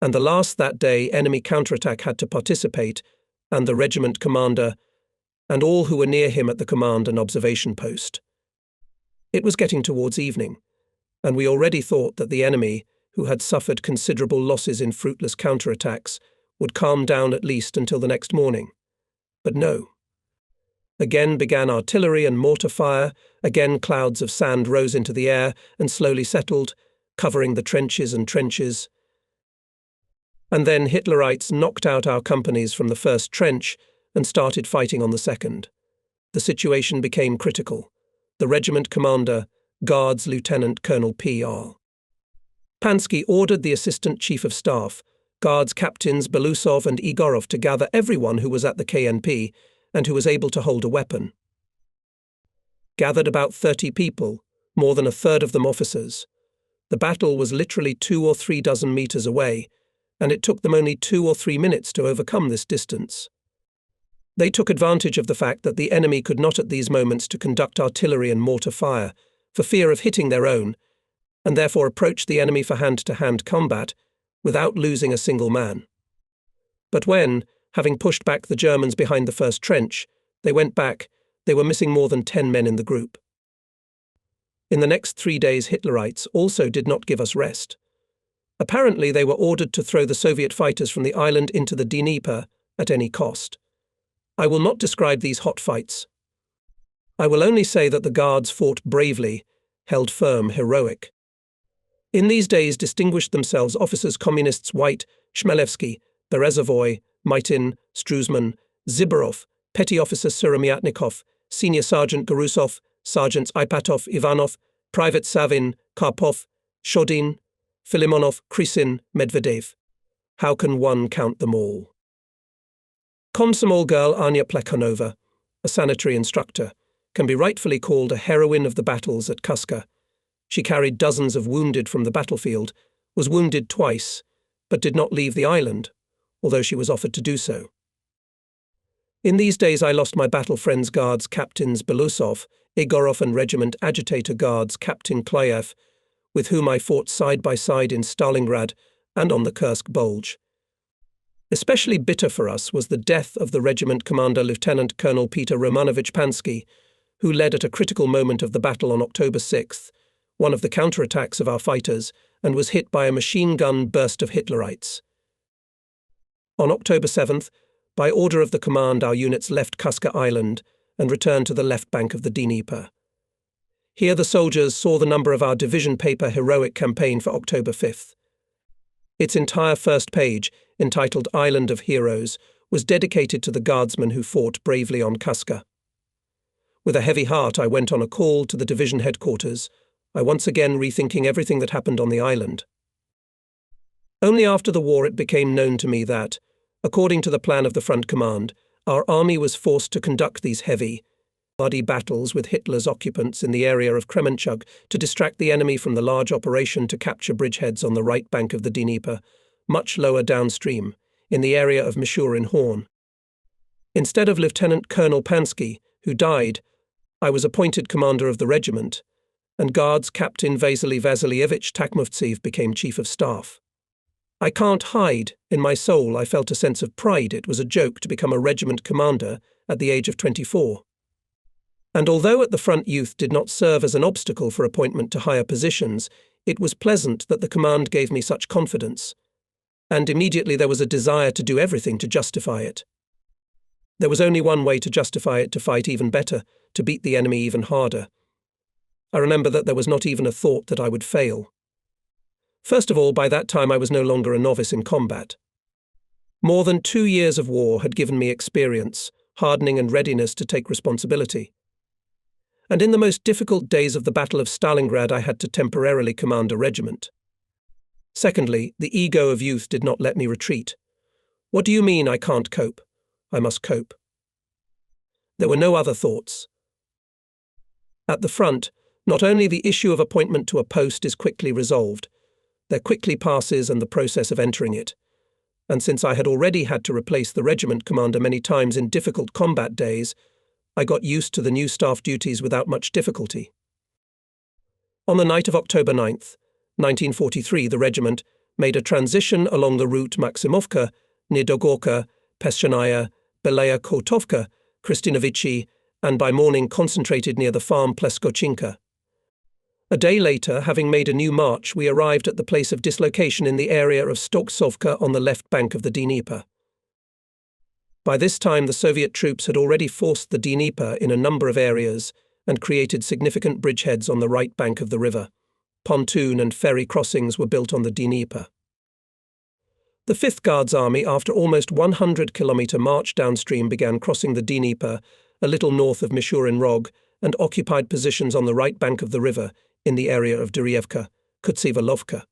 Speaker 1: and the last that day enemy counterattack had to participate, and the regiment commander, and all who were near him at the command and observation post. It was getting towards evening, and we already thought that the enemy, who had suffered considerable losses in fruitless counterattacks, would calm down at least until the next morning. But no. Again began artillery and mortar fire, again clouds of sand rose into the air and slowly settled, covering the trenches and trenches. And then Hitlerites knocked out our companies from the first trench and started fighting on the second. The situation became critical. The regiment commander, Guards Lieutenant Colonel P.R. Pansky ordered the Assistant Chief of Staff, Guards Captains Belousov and Igorov to gather everyone who was at the KNP and who was able to hold a weapon. Gathered about 30 people, more than a third of them officers. The battle was literally 2 or 3 dozen meters away, and it took them only 2 or 3 minutes to overcome this distance. They took advantage of the fact that the enemy could not at these moments to conduct artillery and mortar fire, for fear of hitting their own, and therefore approached the enemy for hand-to-hand combat, without losing a single man. But when, having pushed back the Germans behind the first trench, they went back, they were missing more than 10 men in the group. In the next 3 days Hitlerites also did not give us rest. Apparently they were ordered to throw the Soviet fighters from the island into the Dnieper at any cost. I will not describe these hot fights. I will only say that the Guards fought bravely, held firm, heroic. In these days distinguished themselves officers Communists White, Chmelevsky, Berezovoy, Mitin, Struzman, Ziborov, Petty Officer Suromyatnikov, Senior Sergeant Garusov, Sergeants Ipatov, Ivanov, Private Savin, Karpov, Shodin, Filimonov, Krysin, Medvedev. How can one count them all? Komsomol girl Anya Plekhanova, a sanitary instructor, can be rightfully called a heroine of the battles at Kuska. She carried dozens of wounded from the battlefield, was wounded twice, but did not leave the island, although she was offered to do so. In these days I lost my battle friends Guards Captains Belousov, Igorov and Regiment Agitator Guards Captain Klayev, with whom I fought side by side in Stalingrad and on the Kursk Bulge. Especially bitter for us was the death of the regiment commander Lieutenant Colonel Peter Romanovich Pansky, who led at a critical moment of the battle on October 6th, one of the counterattacks of our fighters, and was hit by a machine gun burst of Hitlerites. On October 7th, by order of the command, our units left Kuska Island and returned to the left bank of the Dnieper. Here the soldiers saw the number of our division paper Heroic Campaign for October 5th. Its entire first page, entitled Island of Heroes, was dedicated to the guardsmen who fought bravely on Kuska. With a heavy heart I went on a call to the division headquarters, I once again rethinking everything that happened on the island. Only after the war it became known to me that, according to the plan of the Front Command, our army was forced to conduct these heavy, bloody battles with Hitler's occupants in the area of Kremenchug to distract the enemy from the large operation to capture bridgeheads on the right bank of the Dnieper, much lower downstream, in the area of Mishur-in-Horn. Instead of Lieutenant Colonel Pansky, who died, I was appointed commander of the regiment, and Guards Captain Vasily Vasilievich Takmovtsev became chief of staff. I can't hide, in my soul I felt a sense of pride. It was a joke to become a regiment commander at the age of 24. And although at the front youth did not serve as an obstacle for appointment to higher positions, it was pleasant that the command gave me such confidence. And immediately there was a desire to do everything to justify it. There was only one way to justify it: to fight even better, to beat the enemy even harder. I remember that there was not even a thought that I would fail. First of all, by that time I was no longer a novice in combat. More than 2 years of war had given me experience, hardening and readiness to take responsibility. And in the most difficult days of the Battle of Stalingrad I had to temporarily command a regiment. Secondly, the ego of youth did not let me retreat. What do you mean I can't cope? I must cope. There were no other thoughts. At the front, not only the issue of appointment to a post is quickly resolved, there quickly passes and the process of entering it. And since I had already had to replace the regiment commander many times in difficult combat days, I got used to the new staff duties without much difficulty. On the night of October 9th, 1943, the regiment made a transition along the route Maximovka, near Dogorka, Peschanaya, Belaya Kotovka, Kristinovichi, and by morning concentrated near the farm Pleskochinka. A day later, having made a new march, we arrived at the place of dislocation in the area of Stoksovka on the left bank of the Dnieper. By this time, the Soviet troops had already forced the Dnieper in a number of areas and created significant bridgeheads on the right bank of the river. Pontoon and ferry crossings were built on the Dnieper. The 5th Guards Army, after almost 100-kilometer march downstream, began crossing the Dnieper a little north of Mishur-in-Rog and occupied positions on the right bank of the river in the area of Durievka, Kutsivalovka.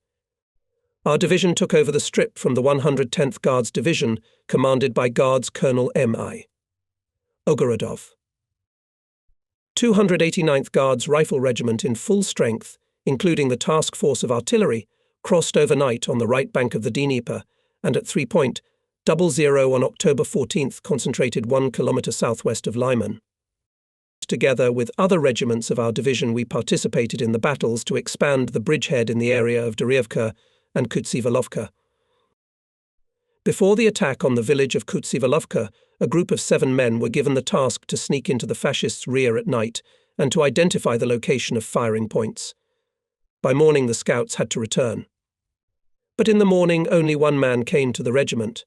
Speaker 1: Our division took over the strip from the 110th Guards Division, commanded by Guards Colonel M.I. Ogorodov. 289th Guards Rifle Regiment in full strength, including the task force of artillery, crossed overnight on the right bank of the Dnieper and at 3.00 on October 14th concentrated 1 kilometer southwest of Lyman. Together with other regiments of our division, we participated in the battles to expand the bridgehead in the area of Durievka and Kutsivalovka. Before the attack on the village of Kutsivalovka, a group of 7 men were given the task to sneak into the fascists' rear at night and to identify the location of firing points. By morning the scouts had to return. But in the morning only 1 man came to the regiment.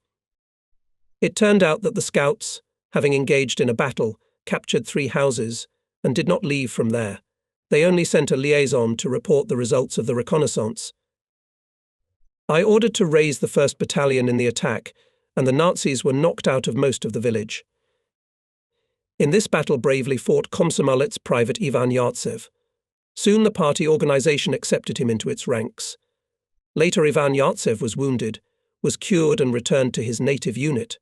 Speaker 1: It turned out that the scouts, having engaged in a battle, captured 3 houses and did not leave from there. They only sent a liaison to report the results of the reconnaissance. I ordered to raise the 1st Battalion in the attack, and the Nazis were knocked out of most of the village. In this battle bravely fought Komsomolets Private Ivan Yartsev. Soon the party organization accepted him into its ranks. Later Ivan Yartsev was wounded, was cured and returned to his native unit.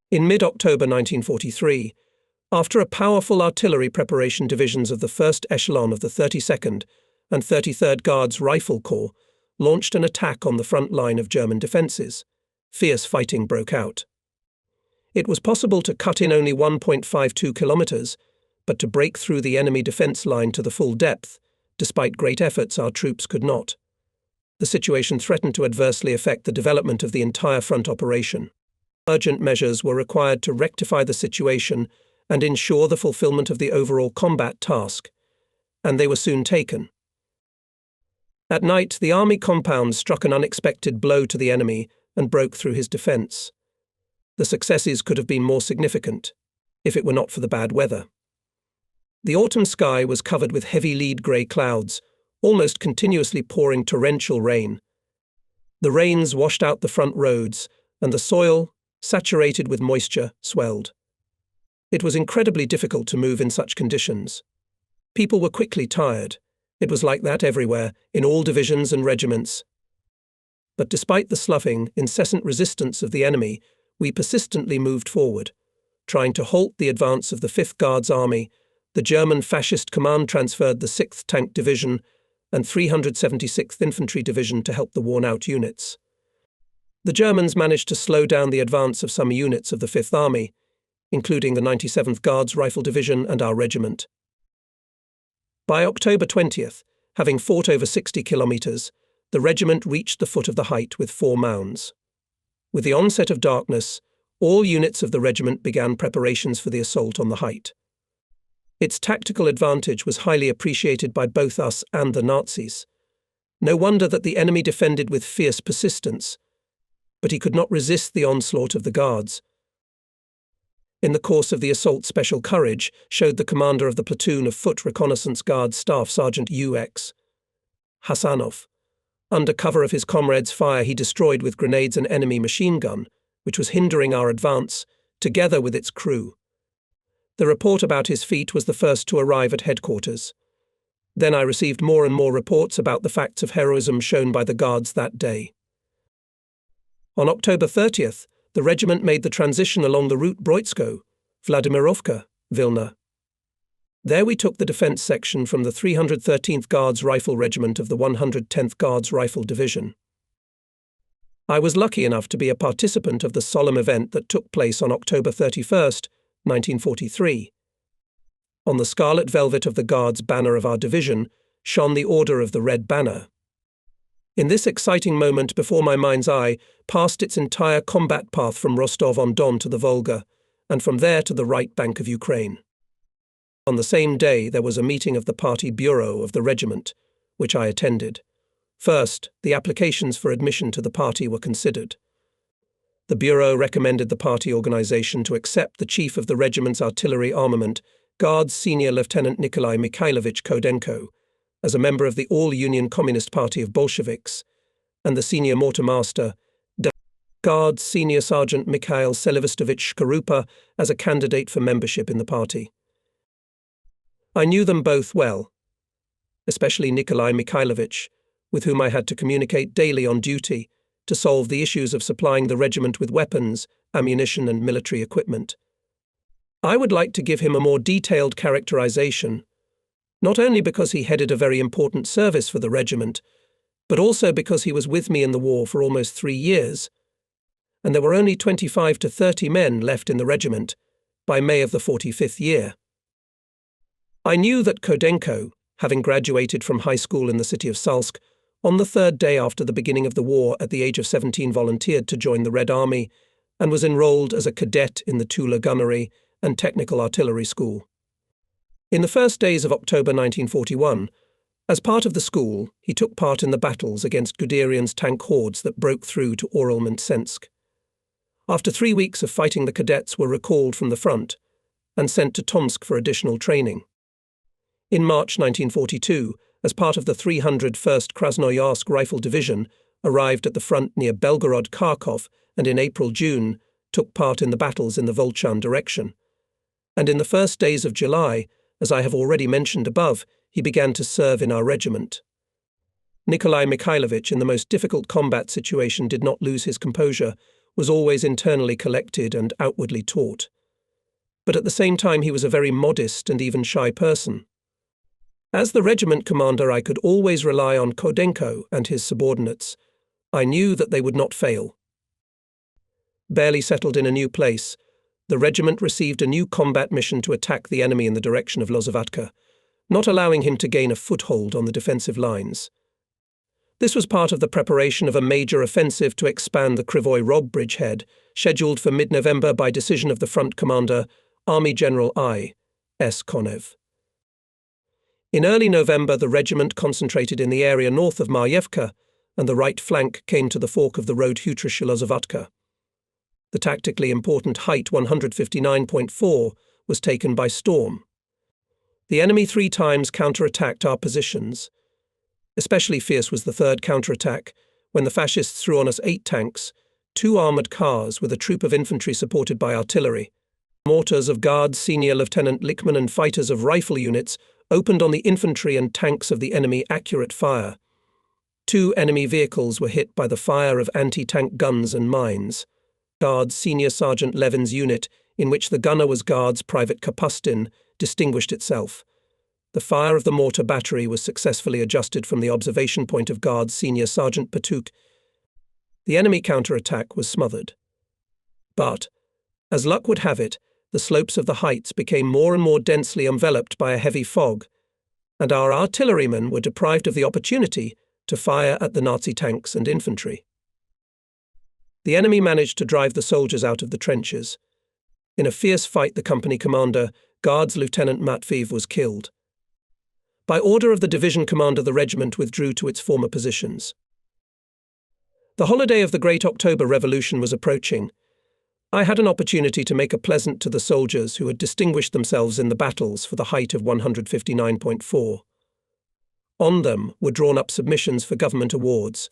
Speaker 1: In mid-October 1943, after a powerful artillery preparation, divisions of the 1st Echelon of the 32nd and 33rd Guards Rifle Corps launched an attack on the front line of German defences. Fierce fighting broke out. It was possible to cut in only 1.52 kilometres, but to break through the enemy defence line to the full depth, despite great efforts, our troops could not. The situation threatened to adversely affect the development of the entire front operation. Urgent measures were required to rectify the situation and ensure the fulfillment of the overall combat task, and they were soon taken. At night, the army compound struck an unexpected blow to the enemy and broke through his defence. The successes could have been more significant, if it were not for the bad weather. The autumn sky was covered with heavy lead-grey clouds, almost continuously pouring torrential rain. The rains washed out the front roads, and the soil, saturated with moisture, swelled. It was incredibly difficult to move in such conditions. People were quickly tired. It was like that everywhere, in all divisions and regiments. But despite the sloughing, incessant resistance of the enemy, we persistently moved forward, trying to halt the advance of the 5th Guards Army. The German Fascist Command transferred the 6th Tank Division and 376th Infantry Division to help the worn-out units. The Germans managed to slow down the advance of some units of the 5th Army, including the 97th Guards Rifle Division and our regiment. By October 20th, having fought over 60 kilometres, the regiment reached the foot of the height with 4 mounds. With the onset of darkness, all units of the regiment began preparations for the assault on the height. Its tactical advantage was highly appreciated by both us and the Nazis. No wonder that the enemy defended with fierce persistence, but he could not resist the onslaught of the Guards. In the course of the assault, special courage showed the commander of the platoon of Foot Reconnaissance Guards Staff Sergeant U.X. Hassanov. Under cover of his comrades' fire, he destroyed with grenades an enemy machine gun, which was hindering our advance, together with its crew. The report about his feat was the first to arrive at headquarters. Then I received more and more reports about the facts of heroism shown by the Guards that day. On October 30th, the regiment made the transition along the route Broitsko, Vladimirovka, Vilna. There we took the defence section from the 313th Guards Rifle Regiment of the 110th Guards Rifle Division. I was lucky enough to be a participant of the solemn event that took place on October 31st, 1943. On the scarlet velvet of the Guards banner of our division shone the Order of the Red Banner. In this exciting moment before my mind's eye passed its entire combat path from Rostov-on-Don to the Volga, and from there to the right bank of Ukraine. On the same day, there was a meeting of the party bureau of the regiment, which I attended. First, the applications for admission to the party were considered. The bureau recommended the party organization to accept the chief of the regiment's artillery armament, Guards Senior Lieutenant Nikolai Mikhailovich Kodenko, as a member of the All-Union Communist Party of Bolsheviks, and the senior mortar master, Guards Senior Sergeant Mikhail Selivestovich Shkorupa, as a candidate for membership in the party. I knew them both well, especially Nikolai Mikhailovich, with whom I had to communicate daily on duty to solve the issues of supplying the regiment with weapons, ammunition and military equipment. I would like to give him a more detailed characterization, not only because he headed a very important service for the regiment, but also because he was with me in the war for almost 3 years, and there were only 25 to 30 men left in the regiment by May of the 45th year. I knew that Kodenko, having graduated from high school in the city of Salsk, on the 3rd day after the beginning of the war at the age of 17 volunteered to join the Red Army and was enrolled as a cadet in the Tula Gunnery and Technical Artillery School. In the first days of October 1941, as part of the school, he took part in the battles against Guderian's tank hordes that broke through to Oral-Mtsensk. After 3 weeks of fighting, the cadets were recalled from the front and sent to Tomsk for additional training. In March 1942, as part of the 301st Krasnoyarsk Rifle Division, arrived at the front near Belgorod-Kharkov and in April-June took part in the battles in the Volchan direction. And in the first days of July, as I have already mentioned above, he began to serve in our regiment. Nikolai Mikhailovich, in the most difficult combat situation, did not lose his composure, was always internally collected and outwardly taut. But at the same time he was a very modest and even shy person. As the regiment commander, I could always rely on Kodenko and his subordinates. I knew that they would not fail. Barely settled in a new place, the regiment received a new combat mission to attack the enemy in the direction of Lozovatka, not allowing him to gain a foothold on the defensive lines. This was part of the preparation of a major offensive to expand the Krivoy Rog bridgehead, scheduled for mid-November by decision of the front commander, Army General I. S. Konev. In early November, the regiment concentrated in the area north of Maryevka, and the right flank came to the fork of the road Hutrish-Lozovatka. The tactically important height 159.4 was taken by storm. The enemy 3 times counterattacked our positions. Especially fierce was the 3rd counterattack, when the fascists threw on us 8 tanks, 2 armoured cars with a troop of infantry supported by artillery. Mortars of Guards Senior Lieutenant Lickman and fighters of rifle units opened on the infantry and tanks of the enemy accurate fire. 2 enemy vehicles were hit by the fire of anti-tank guns and mines. Guards Senior Sergeant Levin's unit, in which the gunner was Guards Private Kapustin, distinguished itself. The fire of the mortar battery was successfully adjusted from the observation point of Guards Senior Sergeant Patuk. The enemy counterattack was smothered. But, as luck would have it, the slopes of the heights became more and more densely enveloped by a heavy fog, and our artillerymen were deprived of the opportunity to fire at the Nazi tanks and infantry. The enemy managed to drive the soldiers out of the trenches. In a fierce fight, the company commander, Guards Lieutenant Matveev, was killed. By order of the division commander, the regiment withdrew to its former positions. The holiday of the Great October Revolution was approaching. I had an opportunity to make a present to the soldiers who had distinguished themselves in the battles for the height of 159.4. On them were drawn up submissions for government awards.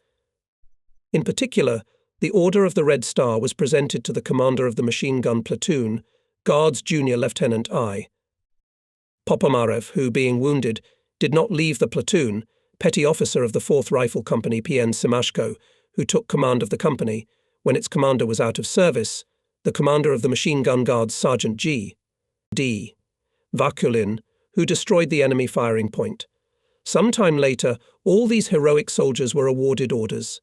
Speaker 1: In particular, the Order of the Red Star was presented to the commander of the machine gun platoon, Guards Junior Lieutenant I. Popomarev, who, being wounded, did not leave the platoon, petty officer of the 4th Rifle Company P.N. Simashko, who took command of the company when its commander was out of service, the commander of the machine gun guards Sergeant G.D. Vakulin, who destroyed the enemy firing point. Some time later, all these heroic soldiers were awarded orders.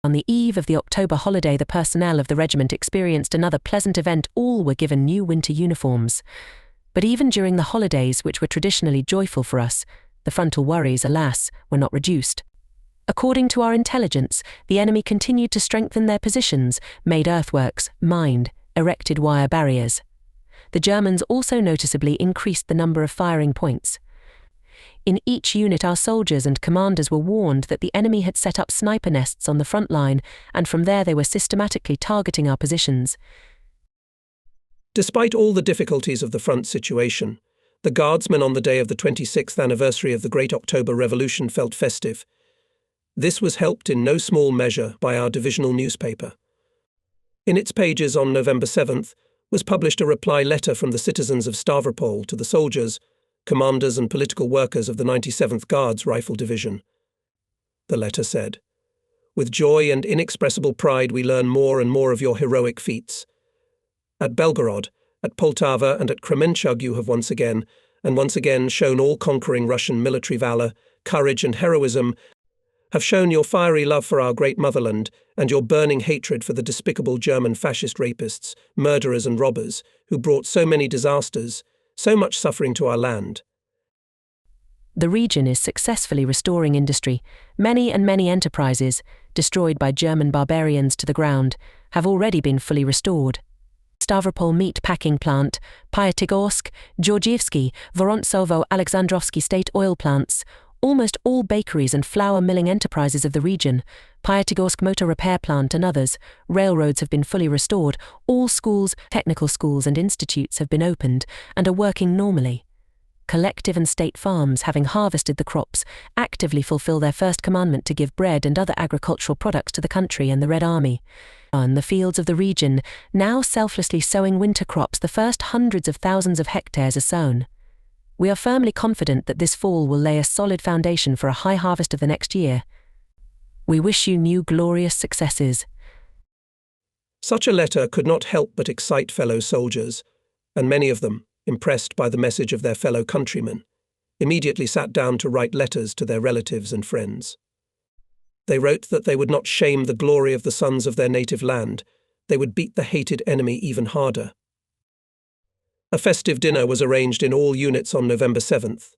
Speaker 2: On the eve of the October holiday, the personnel of the regiment experienced another pleasant event. All were given new winter uniforms. But even during the holidays, which were traditionally joyful for us, the frontal worries, alas, were not reduced. According to our intelligence, the enemy continued to strengthen their positions, made earthworks, mined, erected wire barriers. The Germans also noticeably increased the number of firing points. In each unit, our soldiers and commanders were warned that the enemy had set up sniper nests on the front line, and from there they were systematically targeting our positions.
Speaker 1: Despite all the difficulties of the front situation, the Guardsmen on the day of the 26th anniversary of the Great October Revolution felt festive. This was helped in no small measure by our divisional newspaper. In its pages on November 7th was published a reply letter from the citizens of Stavropol to the soldiers, commanders and political workers of the 97th Guards Rifle Division. The letter said, "With joy and inexpressible pride we learn more and more of your heroic feats. At Belgorod, at Poltava and at Kremenchug you have once again shown all-conquering Russian military valor, courage and heroism, have shown your fiery love for our great motherland and your burning hatred for the despicable German fascist rapists, murderers and robbers who brought so many disasters, so much suffering to our land."
Speaker 2: The region is successfully restoring industry. Many enterprises, destroyed by German barbarians to the ground, have already been fully restored. Stavropol meat packing plant, Pyatigorsk, Georgievsky, Vorontsovo, Alexandrovsky state oil plants, almost all bakeries and flour milling enterprises of the region, Pyatigorsk motor repair plant and others, railroads have been fully restored, all schools, technical schools and institutes have been opened and are working normally. Collective and state farms, having harvested the crops, actively fulfill their first commandment to give bread and other agricultural products to the country and the Red Army. On the fields of the region, now selflessly sowing winter crops, the first hundreds of thousands of hectares are sown. We are firmly confident that this fall will lay a solid foundation for a high harvest of the next year. We wish you new glorious successes.
Speaker 1: Such a letter could not help but excite fellow soldiers, and many of them, impressed by the message of their fellow countrymen, immediately sat down to write letters to their relatives and friends. They wrote that they would not shame the glory of the sons of their native land, they would beat the hated enemy even harder. A festive dinner was arranged in all units on November 7th.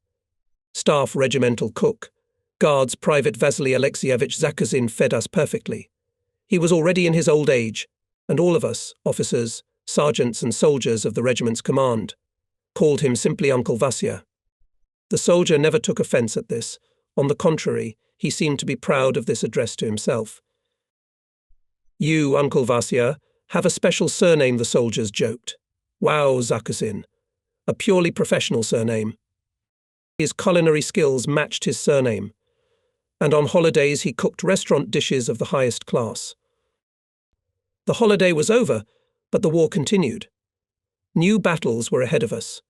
Speaker 1: Staff regimental cook, Guards Private Vasily Alexeyevich Zakazin, fed us perfectly. He was already in his old age, and all of us, officers, sergeants and soldiers of the regiment's command, called him simply Uncle Vasya. The soldier never took offence at this. On the contrary, he seemed to be proud of this address to himself. "You, Uncle Vasya, have a special surname," the soldiers joked. "Wow, Zakazin. A purely professional surname." His culinary skills matched his surname, and on holidays he cooked restaurant dishes of the highest class. The holiday was over, but the war continued. New battles were ahead of us.